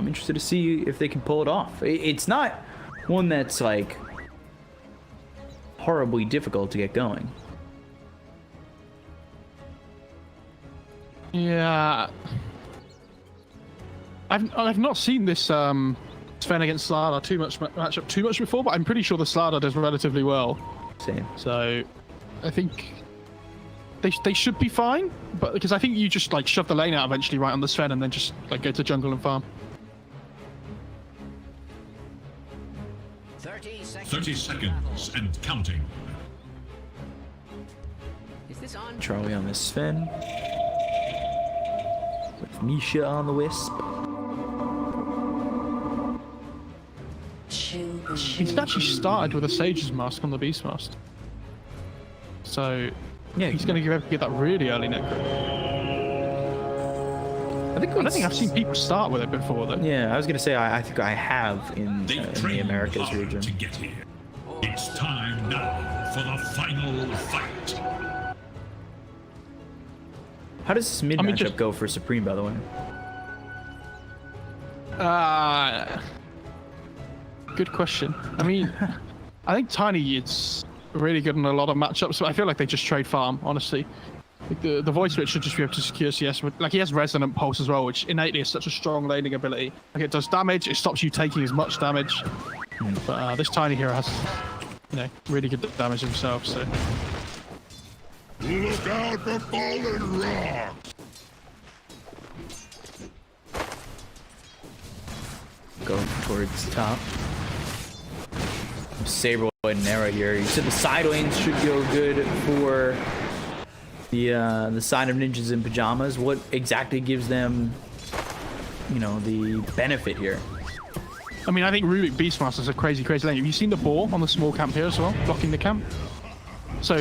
interested to see if they can pull it off. It's not one that's like horribly difficult to get going. Yeah, I've not seen this Sven against Slardar matchup too much before, but I'm pretty sure the Slardar does relatively well. Same. So I think they should be fine, but because I think you just like shove the lane out eventually right on the Sven and then just like go to jungle and farm. 30 seconds and counting. Is this on? Charlie on this Sven. With Misha on the Wisp. He's actually started with a Sage's Mask on the Beastmaster. So Yeah, he's going to be able to get that really early necro. I I don't think I've seen people start with it before, though. Yeah, I was gonna say I think I have in They the trained Americas hard region. to get here. It's time now for the final fight. How does this mid I mean, matchup just- go for Supreme, by the way? Good question. I mean, I think Tiny is really good in a lot of matchups, but I feel like they just trade farm, honestly. Like the voice switch should just be able to secure CS. But like he has resonant pulse as well, which innately is such a strong laning ability. Like it does damage, it stops you taking as much damage. But this Tiny hero has, really good damage himself. So Look out for fallen rock! Going towards top. Saberwood and Nera here. You said the side lanes should go good for the side of ninjas in pajamas. What exactly gives them, the benefit here? I mean, I think Rubik Beastmaster is a crazy lane. Have you seen the boar on the small camp here as well, blocking the camp? So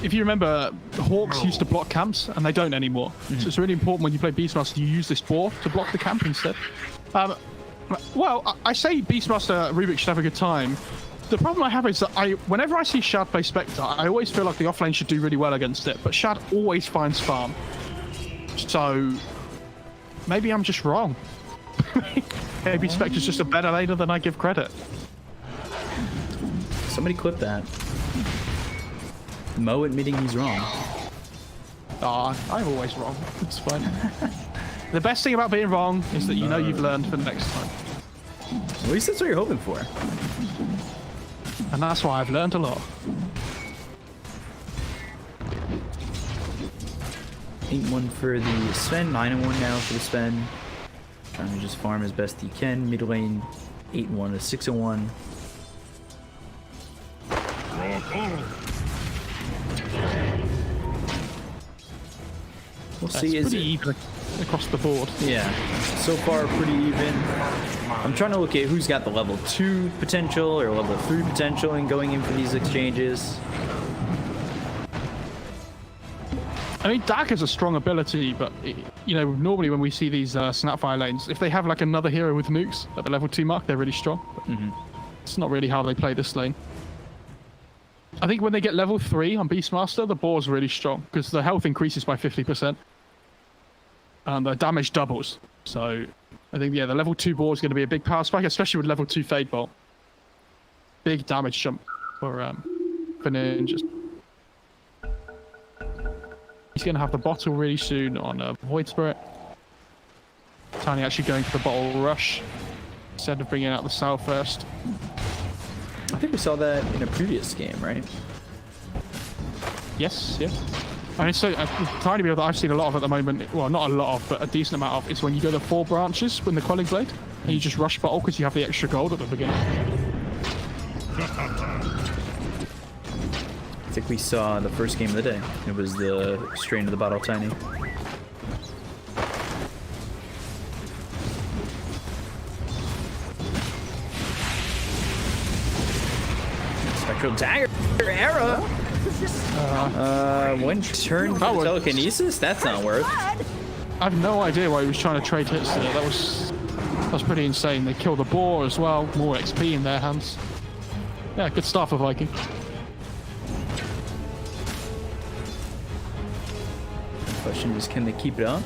if you remember, Hawks used to block camps, and they don't anymore. So it's really important when you play Beastmaster, you use this boar to block the camp instead. Well, I say Beastmaster Rubik should have a good time. The problem I have is that whenever I see Shad play Spectre, I always feel like the offlane should do really well against it, but Shad always finds farm. So maybe I'm just wrong. Maybe Spectre's just a better laner than I give credit. Somebody clip that. Mo admitting he's wrong. I'm always wrong. It's fine. The best thing about being wrong is that you know you've learned for the next time. At least that's what you're hoping for. And that's why I've learned a lot. 8-1 for the Sven, 9-1 now for the Sven. Trying to just farm as best he can. Mid lane, 8-1 to 6-1. We'll That's see. pretty even across the board. Yeah, so far pretty even. I'm trying to look at who's got the level 2 potential or level 3 potential in going in for these exchanges. I mean, Dak has a strong ability, but normally when we see these Snapfire lanes, if they have like another hero with nukes at the level 2 mark, they're really strong. But it's not really how they play this lane. I think when they get level 3 on Beastmaster, the boar's really strong because the health increases by 50% and the damage doubles. So I think, the level 2 boar is going to be a big power spike, especially with level 2 Fade Bolt. Big damage jump for ninjas. He's going to have the bottle really soon on Void Spirit. Tiny actually going for the bottle rush instead of bringing out the Sal first. I think we saw that in a previous game, right? Yes. I mean, so Tiny build that I've seen a lot of at the moment, well, not a lot of, but a decent amount of, is when you go to 4 branches with the Quelling Blade, and you just rush bottle because you have the extra gold at the beginning. I think we saw the first game of the day. It was the strain of the bottle Tiny. Spectral Dagger Era. One turn for telekinesis? That's not worth. I have no idea why he was trying to trade hits there. That was pretty insane. They killed the boar as well. More XP in their hands. Yeah, good start for Viking. Question is, can they keep it up?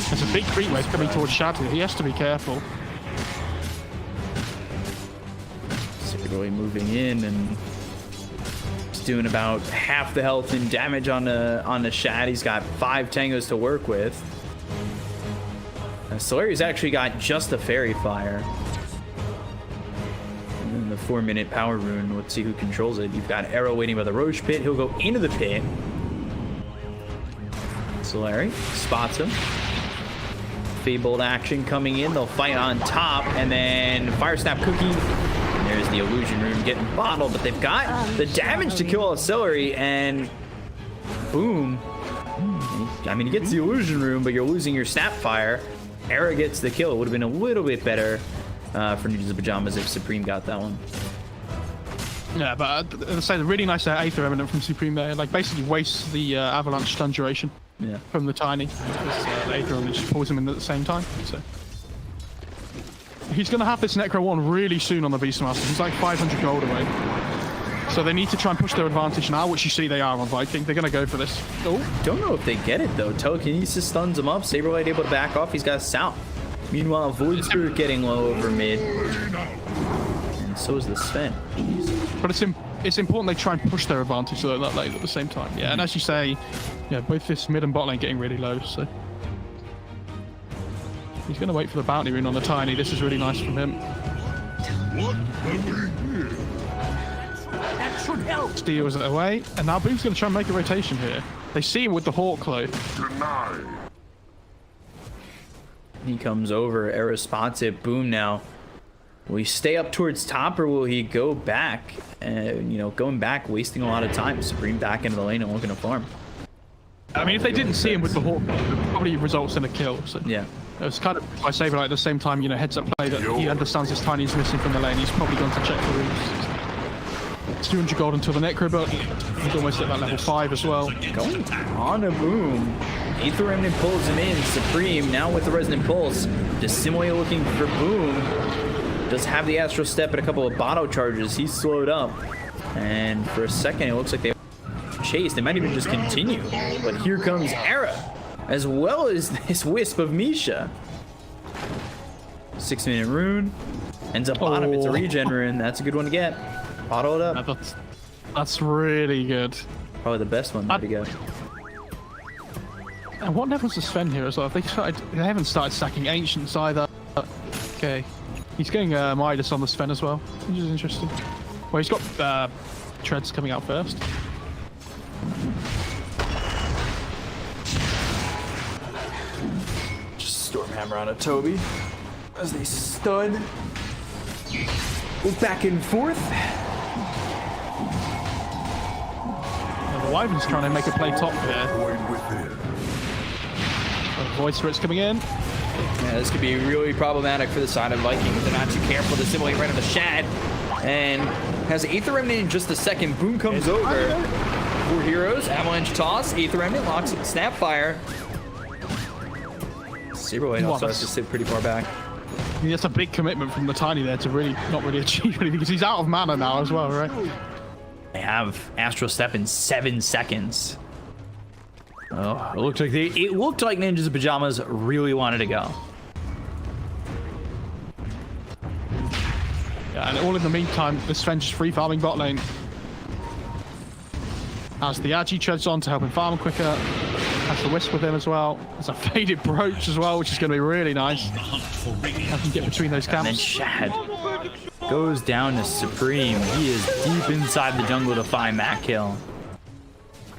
There's a big creep wave coming towards Shadow. He has to be careful. Really moving in and he's doing about half the health and damage on the Shad. He's got 5 tangos to work with. Solari's actually got just the Fairy Fire. And then the 4-minute power rune. Let's see who controls it. You've got Arrow waiting by the Roche pit. He'll go into the pit. Solari spots him. Fabled action coming in. They'll fight on top, and then Fire Snap Cookie. There's the illusion rune getting bottled, but they've got the damage to kill Celery, and boom. I mean, he gets the illusion rune, but you're losing your Snapfire. Era gets the kill. It would have been a little bit better for Ninjas in Pyjamas if Supreme got that one. Yeah, but I say the really nice Aether Eminent from Supreme there, like basically wastes the Avalanche stun duration Yeah. from the Tiny. Because, the Aether Eminent just pulls him in at the same time. So he's going to have this Necro 1 really soon on the Beastmaster. He's like 500 gold away. So they need to try and push their advantage now, which you see they are on Viking. They're going to go for this. Oh, Don't know if they get it though. Telekinesis stuns him up. Saberlight able to back off. He's got South. Meanwhile, Void Spirit getting low over mid. And so is the Sven. Jeez. but it's important they try and push their advantage though that lane at the same time. Yeah, and as you say, yeah, both this mid and bot lane getting really low. So he's going to wait for the bounty rune on the Tiny. This is really nice from him. What have we here? That should help. Steals it away, and now Boom's going to try and make a rotation here. They see him with the Hawk Claw. Deny. He comes over. Era spots it. Boom now. Will he stay up towards top or will he go back? Going back, wasting a lot of time. Supreme back into the lane and looking to farm. I mean, if they didn't see him with the Hawk Claw, it probably results in a kill. So Yeah. it's kind of by Saberlight at the same time, heads up play that he understands his Tiny's missing from the lane. He's probably going to check the runes. It's 200 gold until the Necro, but he's almost at that level 5 as well. Going on a Boom. Aether Remnant pulls him in. Supreme now with the Resonant Pulse. Dissimulate looking for Boom. Does have the Astral Step and a couple of Botto charges. He's slowed up. And for a second, it looks like they chase. They might even just continue. But here comes Era, as well as this Wisp of Misha. 6-minute rune. Ends up bottom. It's a regen rune. That's a good one to get. Bottle it up. That's really good. Probably the best one to get. And what level's the Sven here as well? They haven't started stacking Ancients either. Okay. He's getting Midas on the Sven as well, which is interesting. Well, he's got Treads coming out first. Just Stormhammer on a Toby as they stun. Go back and forth. And the Wyvern's trying to make a play top here. Void within. Void Spirit's coming in. Yeah, this could be really problematic for the side of Vikings if they're not too careful to simulate right on the Shad. And has Aether Remnant in just a second. Boom comes over. 4 heroes, Avalanche toss, Aether Remnant locks it, Snapfire. Saberlight also has to sit pretty far back. I mean, that's a big commitment from the Tiny there to really not really achieve anything because he's out of mana now as well, right? They have Astral Step in 7 seconds. Oh, it looked like Ninjas in Pyjamas really wanted to go. Yeah, and all in the meantime, the Sven's just free farming bot lane. As the Agi treads on to help him farm quicker. Has the Wisp with him as well. There's a faded brooch as well, which is going to be really nice. I can get between those And then camps. Shad goes down to Supreme. He is deep inside the jungle to find that kill.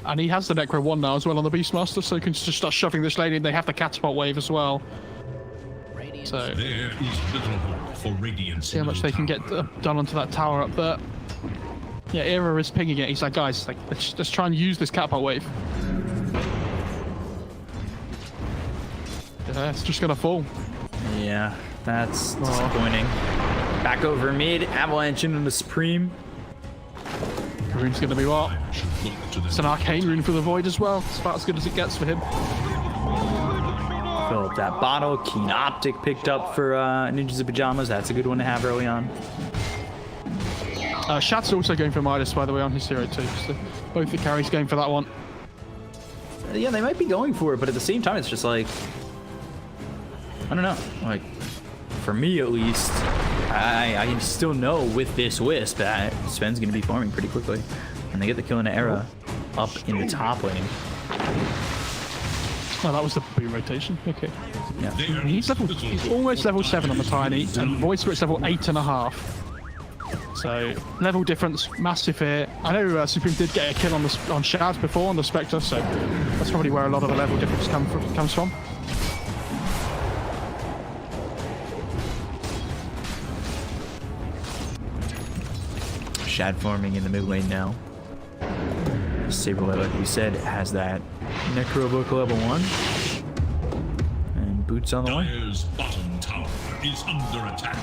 And he has the Necro 1 now as well on the Beastmaster, so he can just start shoving this lane in. They have the Catapult wave as well. So, There is little hope for Radiant. see how much they can get done onto that tower up there. Yeah, Era is pinging it. He's like, guys, let's try and use this Catapult wave. Yeah, it's just gonna fall. Yeah, that's disappointing. Back over mid, Avalanche into the Supreme. Rune's gonna be what? Should look to It's the an Arcane Rune for the Void as well. It's about as good as it gets for him. Fill up that bottle. Keen Optic picked up for Ninjas in Pyjamas. That's a good one to have early on. Shad's also going for Midas, by the way, on his hero too. So both the carries going for that one. Yeah, they might be going for it, but at the same time, it's just like, I don't know. Like, for me at least, I still know with this Wisp that Sven's going to be farming pretty quickly. And they get the kill in the Era up in the top lane. Oh, that was the boom rotation. Okay. Yeah. He's almost level 7 on the Tiny, and Void Spirit's level 8.5. So level difference, massive here. I know Supreme did get a kill on Shad before on the Spectre, so that's probably where a lot of the level difference comes from. Shad farming in the mid lane now. Saberlight, like we said, has that Necrobook level 1. And boots on the way. Dire's bottom tower is under attack.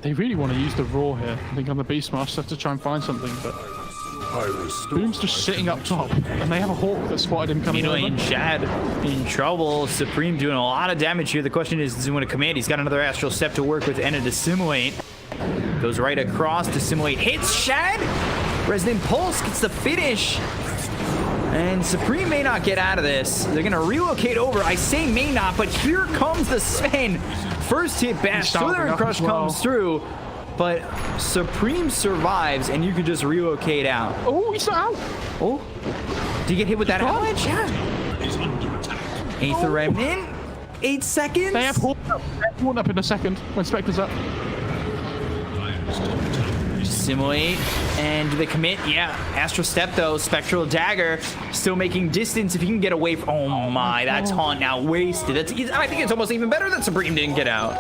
They really want to use the Raw here. I think on the Beastmaster to try and find something, but I restore. Boom's just sitting up top, and they have a Hawk that spotted him coming Meanwhile, over. Shad in trouble. Supreme doing a lot of damage here. The question is, does he want to command? He's got another Astral Step to work with and a Dissimulate. Goes right across. Dissimulate hits Shad. Resident Pulse gets the finish. And Supreme may not get out of this. They're going to relocate over. I say may not, but here comes the Sven. First hit bash. Slithering Crush comes through. But Supreme survives, and you can just relocate out. Oh, he's not out. Oh, do you get hit with that avalanche? Yeah. Is under attack. Eighth Remnant. 8 seconds. They have Hawk up in a second when Spectre's up. Dire's top tower is Simulate. And do they commit? Yeah. Astral Step, though. Spectral Dagger. Still making distance if he can get away from... Oh, my. That taunt now wasted. I think it's almost even better that Supreme didn't get out.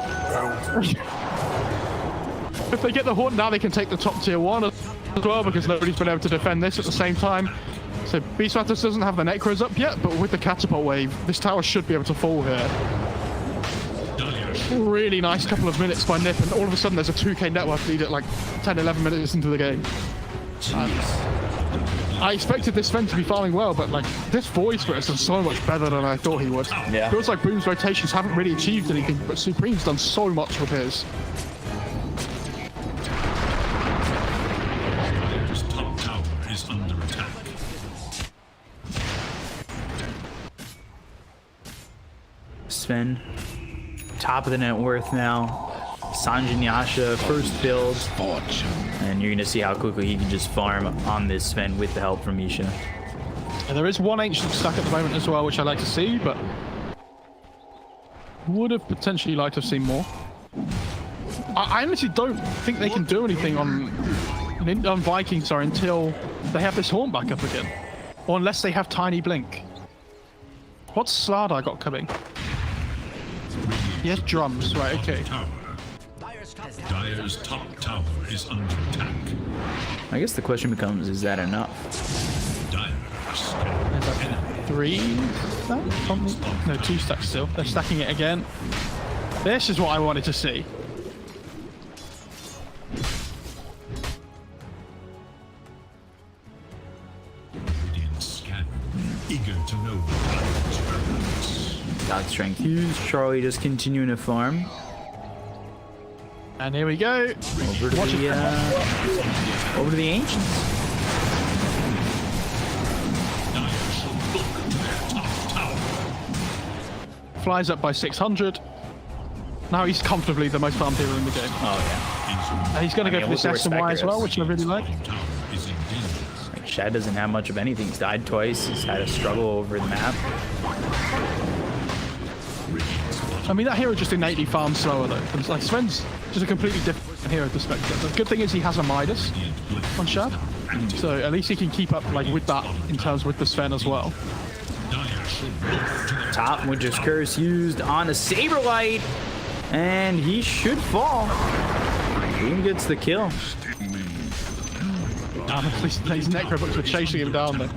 If they get the Haunt now, they can take the top tier 1 as well, because nobody's been able to defend this at the same time. So Beastmaster doesn't have the Necros up yet, but with the Catapult Wave, this tower should be able to fall here. Really nice couple of minutes by Nip, and all of a sudden there's a 2k network lead at like 10-11 minutes into the game. I expected this Sven to be farming well, but like this Void Spirit has done so much better than I thought he would. Yeah. Feels like Boom's rotations haven't really achieved anything, but Supreme's done so much with his. Dire's top tower is under attack. Sven. Top of the net worth now. Sanjin Yasha, first build. And you're going to see how quickly he can just farm on this Sven with the help from Misha. And there is one ancient stack at the moment as well, which I like to see, but would have potentially liked to have seen more. I honestly don't think they can do anything on Vikings until they have this Haunt back up again. Or unless they have Tiny Blink. What's Slardar got coming? He has drums, right, okay. Dire's top tower is under attack. I guess the question becomes, is that enough? Dire's 3 stacks? No, 2 stacks still. They're stacking it again. This is what I wanted to see. Radiant scan, eager to know what God Strength used. Charlie just continuing to farm. And here we go. Over to the Ancients. Flies up by 600. Now he's comfortably the most farmed hero in the game. Oh, yeah. And he's going to go for this S and Y as well, which I really like. Like, Shad doesn't have much of anything. He's died twice. He's had a struggle over the map. I mean, that hero just innately farms slower, though. It's like Sven's just a completely different hero to Spectre. The good thing is he has a Midas on Shad, so at least he can keep up like with that in terms with the Sven as well. Top Winter's Curse used on a Saberlight, and he should fall. Boom gets the kill. These Necrobooks were chasing him down there.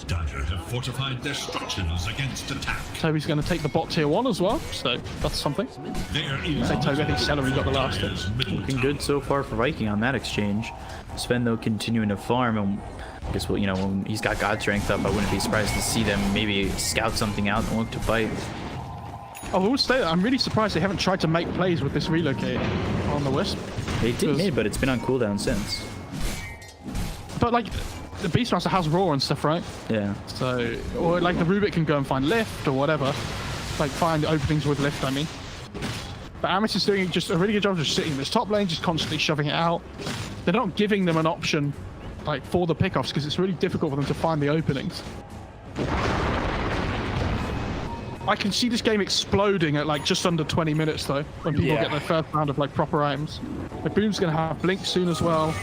Dire have fortified their structures against attack. Toby's going to take the bot tier 1 as well, so that's something. There is Say Toby, I think Celery got the last hit. Looking good so far for Viking on that exchange. Sven, though, continuing to farm, and I guess, well, you know, when he's got God Strength up, I wouldn't be surprised to see them maybe scout something out and look to fight. I will say that I'm really surprised they haven't tried to make plays with this relocate on the Wisp. They did mid, but it's been on cooldown since. But like, the Beastmaster has Raw and stuff, right? Yeah. So, or like the Rubik can go and find Lift or whatever. Like find openings with Lift, I mean. But Amos is doing just a really good job of just sitting in this top lane, just constantly shoving it out. They're not giving them an option like for the pickoffs because it's really difficult for them to find the openings. I can see this game exploding at like just under 20 minutes though, when people get their first round of like proper items. Like Boom's gonna have Blink soon as well.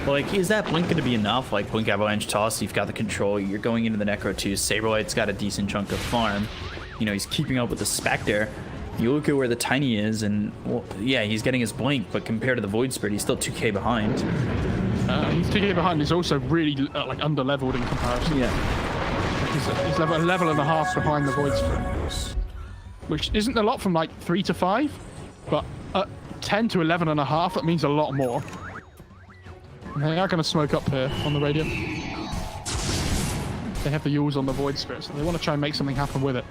Like, is that Blink going to be enough? Like, Blink Avalanche Toss, you've got the control, you're going into the Necro 2. Saberlight's got a decent chunk of farm. You know, he's keeping up with the Spectre. You look at where the Tiny is, and, well, yeah, he's getting his Blink, but compared to the Void Spirit, he's still 2k behind. He's 2k behind. He's also really, like, under-leveled in comparison. Yeah. He's a level and a half behind the Void Spirit. which isn't a lot from like 3 to 5, but at 10 to 11.5, that means a lot more. And they are going to smoke up here on the Radiant. They have the Yules on the Void Spirit, so they want to try and make something happen with it.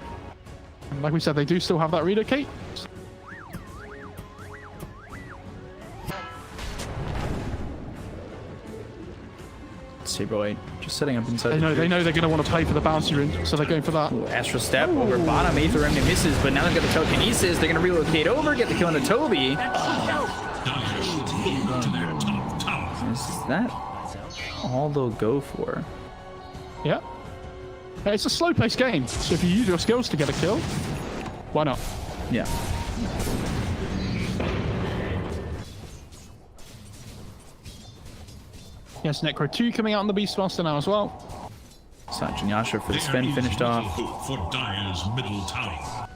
And like we said, they do still have that relocate. Saberlight just setting up inside. They know they're going to want to play for the bouncy rune, so they're going for that. Ooh, Astral Step over bottom. Aether Remnant misses, but now they've got the telekinesis. They're going to relocate over, get the kill into Toby. Dire to their top tower. Is that all they'll go for? Yeah. It's a slow-paced game, so if you use your skills to get a kill, why not? Yeah. Yes, Necro 2 coming out on the Beastmaster now as well. Sanch and Yasha for the There spin is finished little off. hope for Dire's middle tower.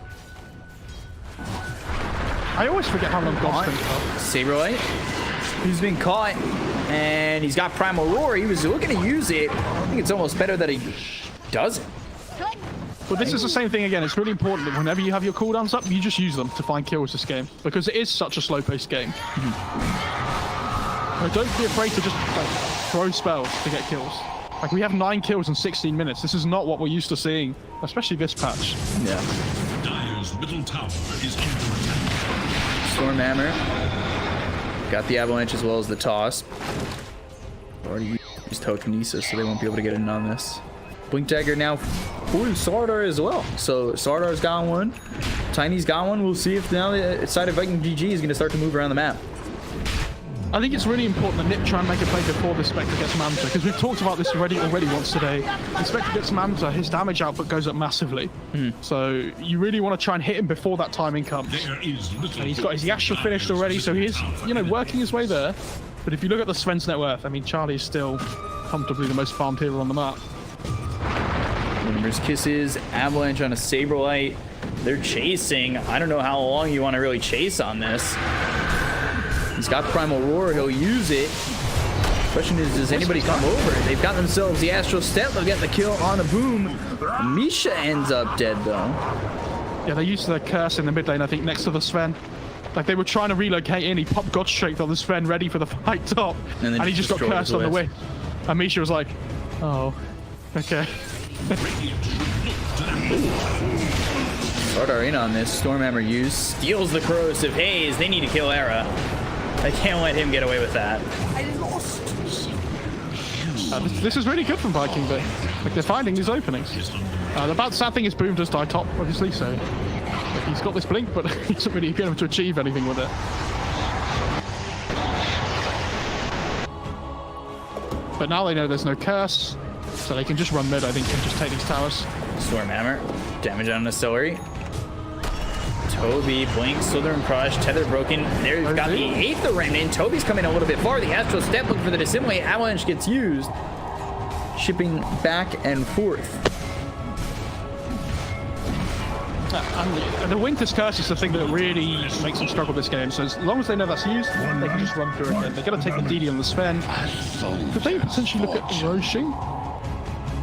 I always forget how long God's been for. Saberlight, who's been caught, and he's got Primal Roar. He was looking to use it. I think it's almost better that he doesn't. But this is the same thing again. It's really important that whenever you have your cooldowns up, you just use them to find kills this game, because it is such a slow-paced game. Don't be afraid to just throw spells to get kills. Like, we have 9 kills in 16 minutes. This is not what we're used to seeing, especially this patch. Yeah. Dire's middle tower is under attack. Stormhammer. Got the Avalanche as well as the Toss. Already used Telekinesis, so they won't be able to get in on this. Blink Dagger now for Sardar as well. So Sardar's got one. Tiny's got one. We'll see if now the side of Viking GG is going to start to move around the map. I think it's really important that Nip try and make a play before the Spectre gets Manta, because we've talked about this already once today. The Spectre gets Manta, his damage output goes up massively. So you really want to try and hit him before that timing comes. There is little And he's got his hope Yasha for finished Dire's already, so he is, middle tower. working his way there. But if you look at the Sven's net worth, I mean, Charlie is still comfortably the most farmed hero on the map. Numerous Kisses, Avalanche on a Saberlight. They're chasing. I don't know how long you want to really chase on this. He's got Primal Roar. He'll use it. Question is, does anybody come over? They've got themselves the Astral Step. They'll get the kill on a boom. Misha ends up dead, though. Yeah, they used the curse in the mid lane, I think, next to the Sven. Like, they were trying to relocate in. He popped God Strength on the Sven, ready for the fight top. And then And he just got destroyed cursed his on the way. way. And Misha was like, oh, okay. Sardar in on this. Stormhammer use. Steals the Corrosive Haze. They need to kill Era. They can't let him get away with that. This is really good from Viking, but like, they're finding these openings. The bad sad thing is Boom does die top, obviously, so like, he's got this blink, but he doesn't really be able to achieve anything with it. But now they know there's no curse, so they can just run mid, I think, and just take these towers. Stormhammer. Damage on the Celery. Toby, Blink, Southern Crush, Tether broken. There you've got the Aether Remnant. Toby's coming a little bit far. The Astral Step looking for the Dissimulate. Avalanche gets used. Shipping back and forth. And the Winter's Curse is the thing that really makes them struggle this game. So as long as they know that's used, they can just run through it. And they're going to take the DD on the Sven. Could they potentially look at Roshing?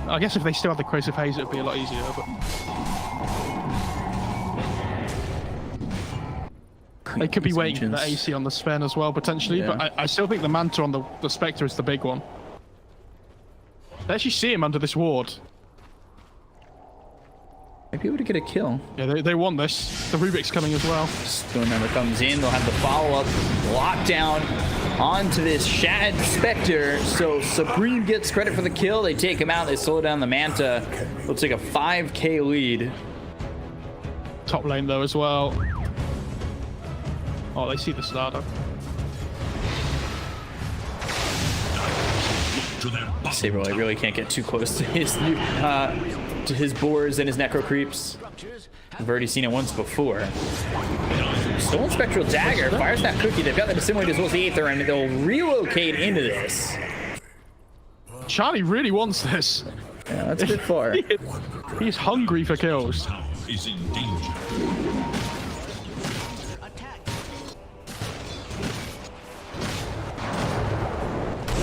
I guess if they still have the Corrosive Haze, it would be a lot easier. But they could be waiting for the AC on the Sven as well, potentially. Yeah. But I still think the Manta on the Spectre is the big one. They actually see him under this ward. Might be able to get a kill. Yeah, they want this. The Rubik's coming as well. Stormhammer comes in. They'll have the follow-up lockdown onto this Shad Spectre. So Supreme gets credit for the kill. They take him out. They slow down the Manta. Looks like a 5k lead. Top lane though as well. Oh, they see the starter. Saberlight really can't get too close to his boars and his necro creeps. We've already seen it once before. Stolen Spectral Dagger, fires that cookie. They've got the Dissimulate as well as the Aether, and they'll relocate into this. Charlie really wants this. Yeah, that's a bit far. He's hungry for kills. Tower is in danger.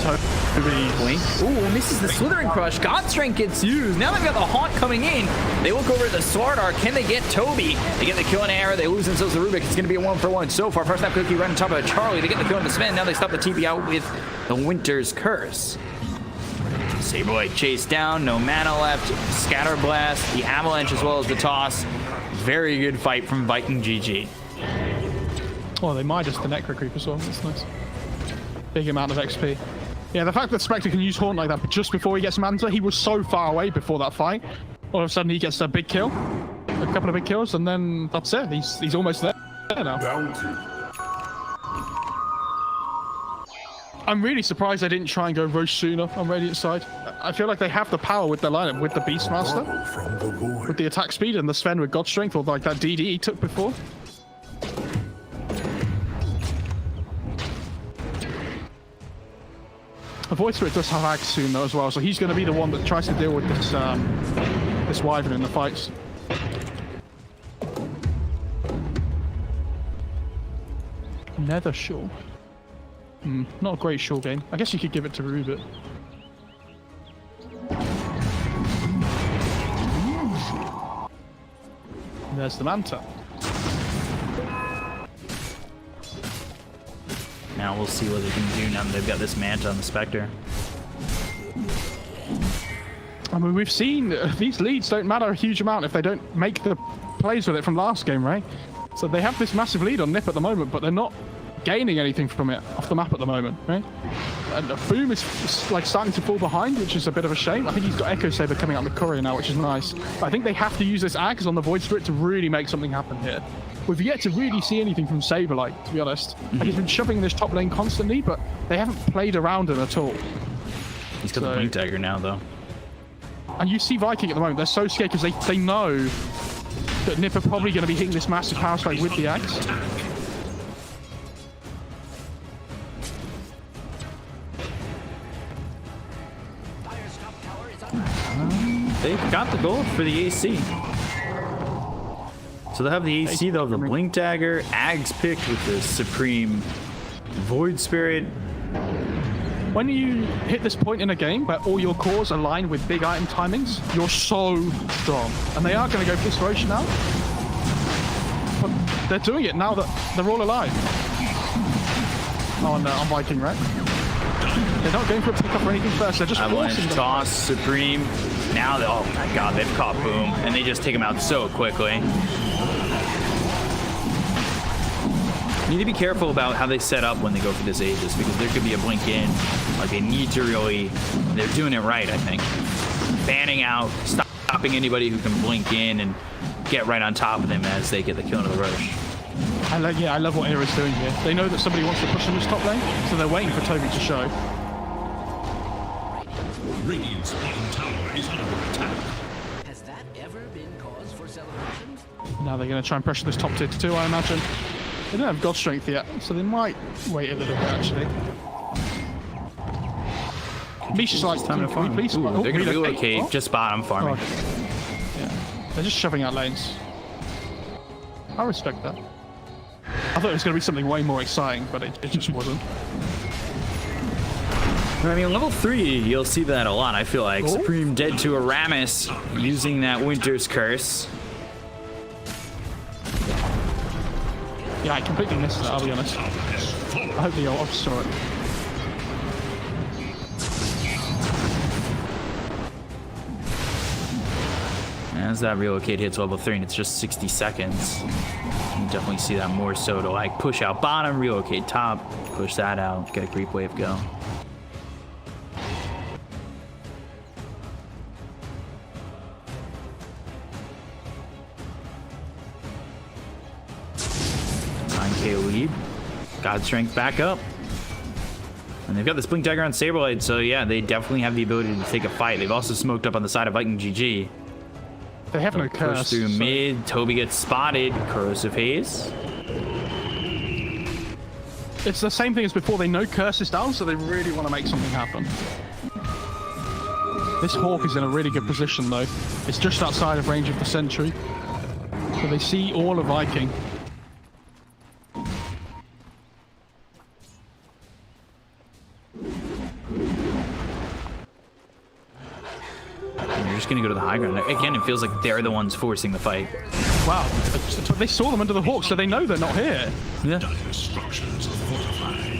So Blink. Ooh, misses the Slithering Crush. God Strength gets used. Now they've got the Haunt coming in. They look over at the Sword Art. Can they get Toby? They get the kill in air. They lose themselves the Rubik. It's going to be a 1-for-1 so far. First snap Cookie right on top of Charlie. They get the kill in the Sven. Now they stop the TP out with the Winter's Curse. Saberlight chased down. No mana left. Scatter Blast. The Avalanche as well as the Toss. Very good fight from Viking GG. Oh, they Midas the Necro Creep as well. That's nice. Big amount of XP. Yeah, the fact that Spectre can use Haunt like that just before he gets Manta, he was so far away before that fight. All of a sudden he gets a big kill. A couple of big kills, and then that's it. He's almost there now. Bounty. I'm really surprised they didn't try and go Roche sooner on Radiant side. I feel like they have the power with their lineup, with the Beastmaster, From the void. with the attack speed, and the Sven with God Strength, or like that DD he took before. A Void Spirit does have Ag soon though as well, so he's going to be the one that tries to deal with this this Wyvern in the fights. Nether Shaw. Not a great Shaw game. I guess you could give it to Rubit. And there's the Manta. Now we'll see what they can do now that they've got this Manta on the Spectre. I mean, we've seen these leads don't matter a huge amount if they don't make the plays with it from last game, right? So they have this massive lead on Nip at the moment, but they're not gaining anything from it off the map at the moment, right? And Boom is like starting to fall behind, which is a bit of a shame. I think he's got Echo Saber coming out with Courier now, which is nice. But I think they have to use this Axe on the Void Spirit to really make something happen here. We've yet to really see anything from Saberlight, to be honest. Like, he's been shoving in this top lane constantly, but they haven't played around him at all. He's got the Blink Dagger now, though. And you see Viking at the moment, they're so scared because they know that Nip are probably going to be hitting this massive power spike with the Axe. Fire's top tower is under They've got the gold for the AC. So they'll have the AC, they'll have the Blink Dagger, Ags picked with the Supreme Void Spirit. When you hit this point in a game where all your cores align with big item timings, you're so strong. And they are going to go for this Roche now. But they're doing it now that they're all alive. On Viking, right? They're not going for a pickup or anything first, they're just Avalanche, forcing them. Toss, Supreme. Now, oh my god, they've caught Boom. And they just take him out so quickly. You need to be careful about how they set up when they go for this Aegis, because there could be a blink in. Like, they need to really... They're doing it right, I think. Banning out, stopping anybody who can blink in and get right on top of them as they get the kill into the Roche. I love what Era's doing here. They know that somebody wants to push in this top lane, so they're waiting for Toby to show. Radiant's bottom tower is under attack. Has that ever been cause for celebration? Now they're going to try and pressure this top tier 2, I imagine. They don't have God Strength yet, so they might wait a little bit, actually. Misha's like, Time to can we farm. please... Ooh, oh, they're going to relocate. relocate, What? just bottom farming. Oh, okay. Yeah, they're just shoving out lanes. I respect that. I thought it was going to be something way more exciting, but it just wasn't. I mean, level 3, you'll see that a lot, I feel like. Oh. Supreme dead to Aramis using that Winter's Curse. Yeah, I completely missed that, I'll be honest. I hope the ult saw it. As that relocate hits level 3 and it's just 60 seconds, you can definitely see that more so to like push out bottom, relocate top, push that out, get a creep wave go. Lead. God Strength back up. And they've got this Blink Dagger on Saberlight, so yeah, they definitely have the ability to take a fight. They've also smoked up on the side of Viking GG. They have no Push curse. through so- mid, Toby gets spotted, Corrosive Haze. It's the same thing as before. They know curse is down, so they really want to make something happen. This Hawk is in a really good position, though. It's just outside of range of the Sentry. So they see all of Viking. they're just gonna go to the high ground. Again, it feels like they're the ones forcing the fight. Wow, they saw them under the Hawk, so they know they're not here. Yeah. Dire structures are fortified.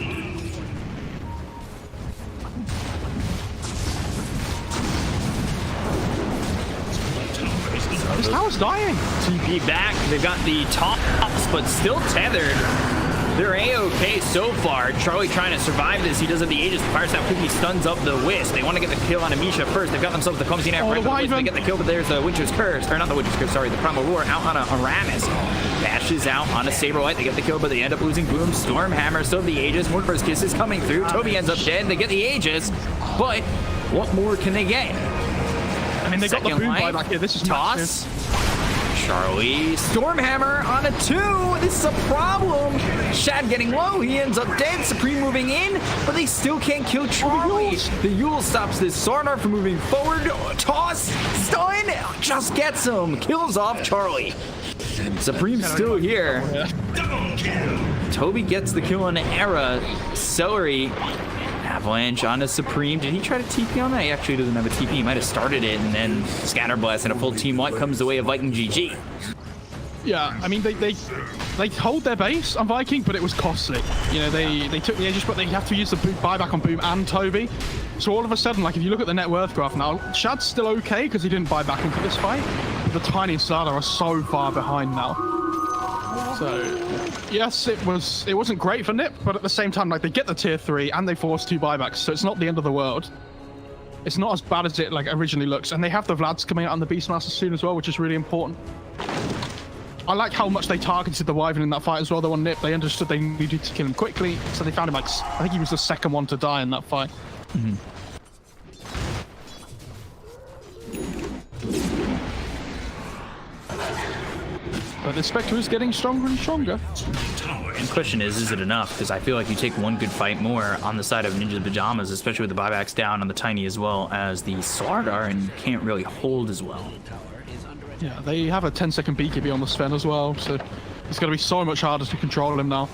This tower's dying. TP back. They've got the tops, but still tethered. They're A-okay so far. Charlie trying to survive this. He does have the Aegis. The Fire Snap quickly stuns up the Wisp. They want to get the kill on Amisha first. They've got themselves the Clumsy Knife right for the Wisp. They get the kill, but there's the Winter's Curse. Or not the Winter's Curse, sorry. The Primal Roar out on a Aramis. Dashes out on a Saberlight. They get the kill, but they end up losing Boom. Stormhammer, still the Aegis. Mortimer's Kiss is coming through. Toby ends up dead. They get the Aegis, but what more can they get? I mean, they got the boom buyback here. This is Toss. massive. Charlie, Stormhammer on a 2. This is a problem. Shad getting low. He ends up dead. Supreme moving in, but they still can't kill Charlie. The Yule stops this Sarnar from moving forward. Toss, stun, just gets him. Kills off Charlie. Supreme's still here. Toby gets the kill on Era. Celery. Avalanche on a Supreme. Did he try to TP on that? He actually doesn't have a TP. He might have started it, and then Scatterblast and a full team wipe comes the way of Viking GG. Yeah, I mean, they hold their base on Viking, but it was costly. You know, they took the Aegis, but they have to use the buyback on Boom and Toby. So all of a sudden, like, if you look at the net worth graph now, Shad's still okay because he didn't buy back into this fight. But the Tiny and Sada are so far behind now. So, yes, it wasn't great for Nip, but at the same time, like, they get the tier 3 and they force 2 buybacks, so it's not the end of the world. It's not as bad as it like originally looks, and they have the Vlads coming out on the Beastmaster soon as well, which is really important. I like how much they targeted the Wyvern in that fight as well. Though on Nip, they understood they needed to kill him quickly, so they found him like, I think he was the second one to die in that fight. Mm-hmm. But the Spectre is getting stronger and stronger. The question is it enough? Because I feel like you take one good fight more on the side of Ninja Pyjamas, especially with the buybacks down on the Tiny as well as the Slardar, and you can't really hold as well. Yeah, they have a 10-second BKB on the Sven as well, so it's going to be so much harder to control him now.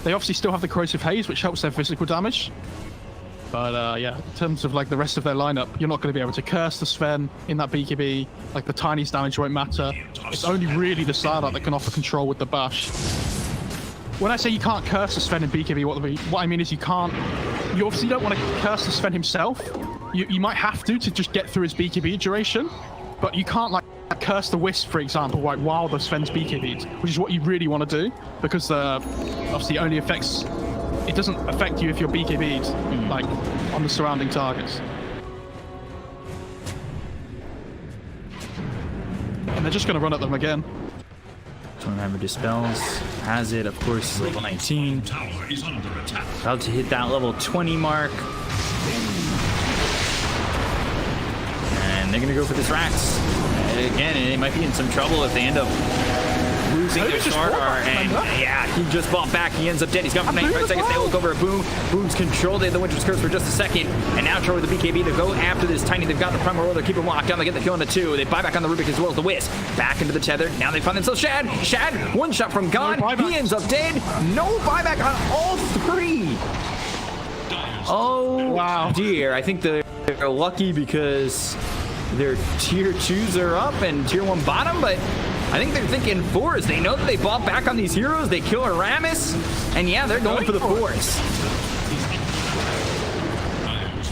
They obviously still have the Corrosive Haze, which helps their physical damage. But yeah, in terms of like the rest of their lineup, you're not going to be able to curse the Sven in that BKB. Like the Tiny's damage won't matter. It's only really the Slardar that can offer control with the Bash. When I say you can't curse the Sven in BKB, what I mean is you obviously don't want to curse the Sven himself. You might have to just get through his BKB duration, but you can't like curse the Wisp, for example, like while the Sven's BKB'd, which is what you really want to do, because obviously only affects. It doesn't affect you if you're BKB'd, like, on the surrounding targets. And they're just going to run at them again. Stormhammer dispels, has it, of course, level 19. Tower is under attack. About to hit that level 20 mark. And they're going to go for this Rax. Again, and they might be in some trouble if they end up losing their Slardar, and yeah, he just bought back. He ends up dead. He's gone for 95 seconds. They look over at Boom. Boom's controlled. They have the Winter's Curse for just a second, and now Charlie with the BKB to go after this Tiny. They've got the Primal Roar. They're keeping locked down. They get the kill on the 2. They buy back on the Rubik as well as the Wisp. Back into the tether. Now they find themselves Shad. Shad, one shot from God. He ends up dead. No buyback on all 3. Oh, wow, dear. I think they're lucky because their tier 2s are up and tier 1 bottom, but I think they're thinking 4s. They know that they bought back on these heroes. They kill Aramis, and yeah, they're going for the 4s.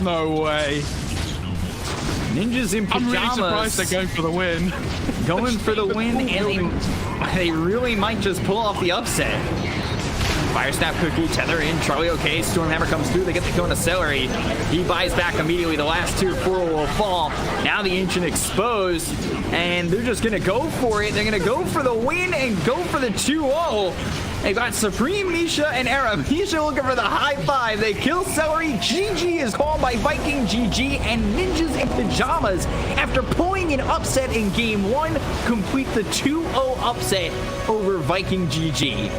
No way. Ninjas in Pyjamas. I'm really surprised they're going for the win. Going for the win, and they really might just pull off the upset. Fire Snap Cookie, tether in, Charlie okay, Stormhammer comes through, they get the kill on a Celery. He buys back immediately, the last 2 4 will fall. Now the Ancient exposed, and they're just gonna go for it. They're gonna go for the win and go for the 2-0. They got Supreme, Misha, and Era. Misha looking for the high 5. They kill Celery. GG is called by Viking GG, and Ninjas in Pyjamas, after pulling an upset in game 1, complete the 2-0 upset over Viking GG.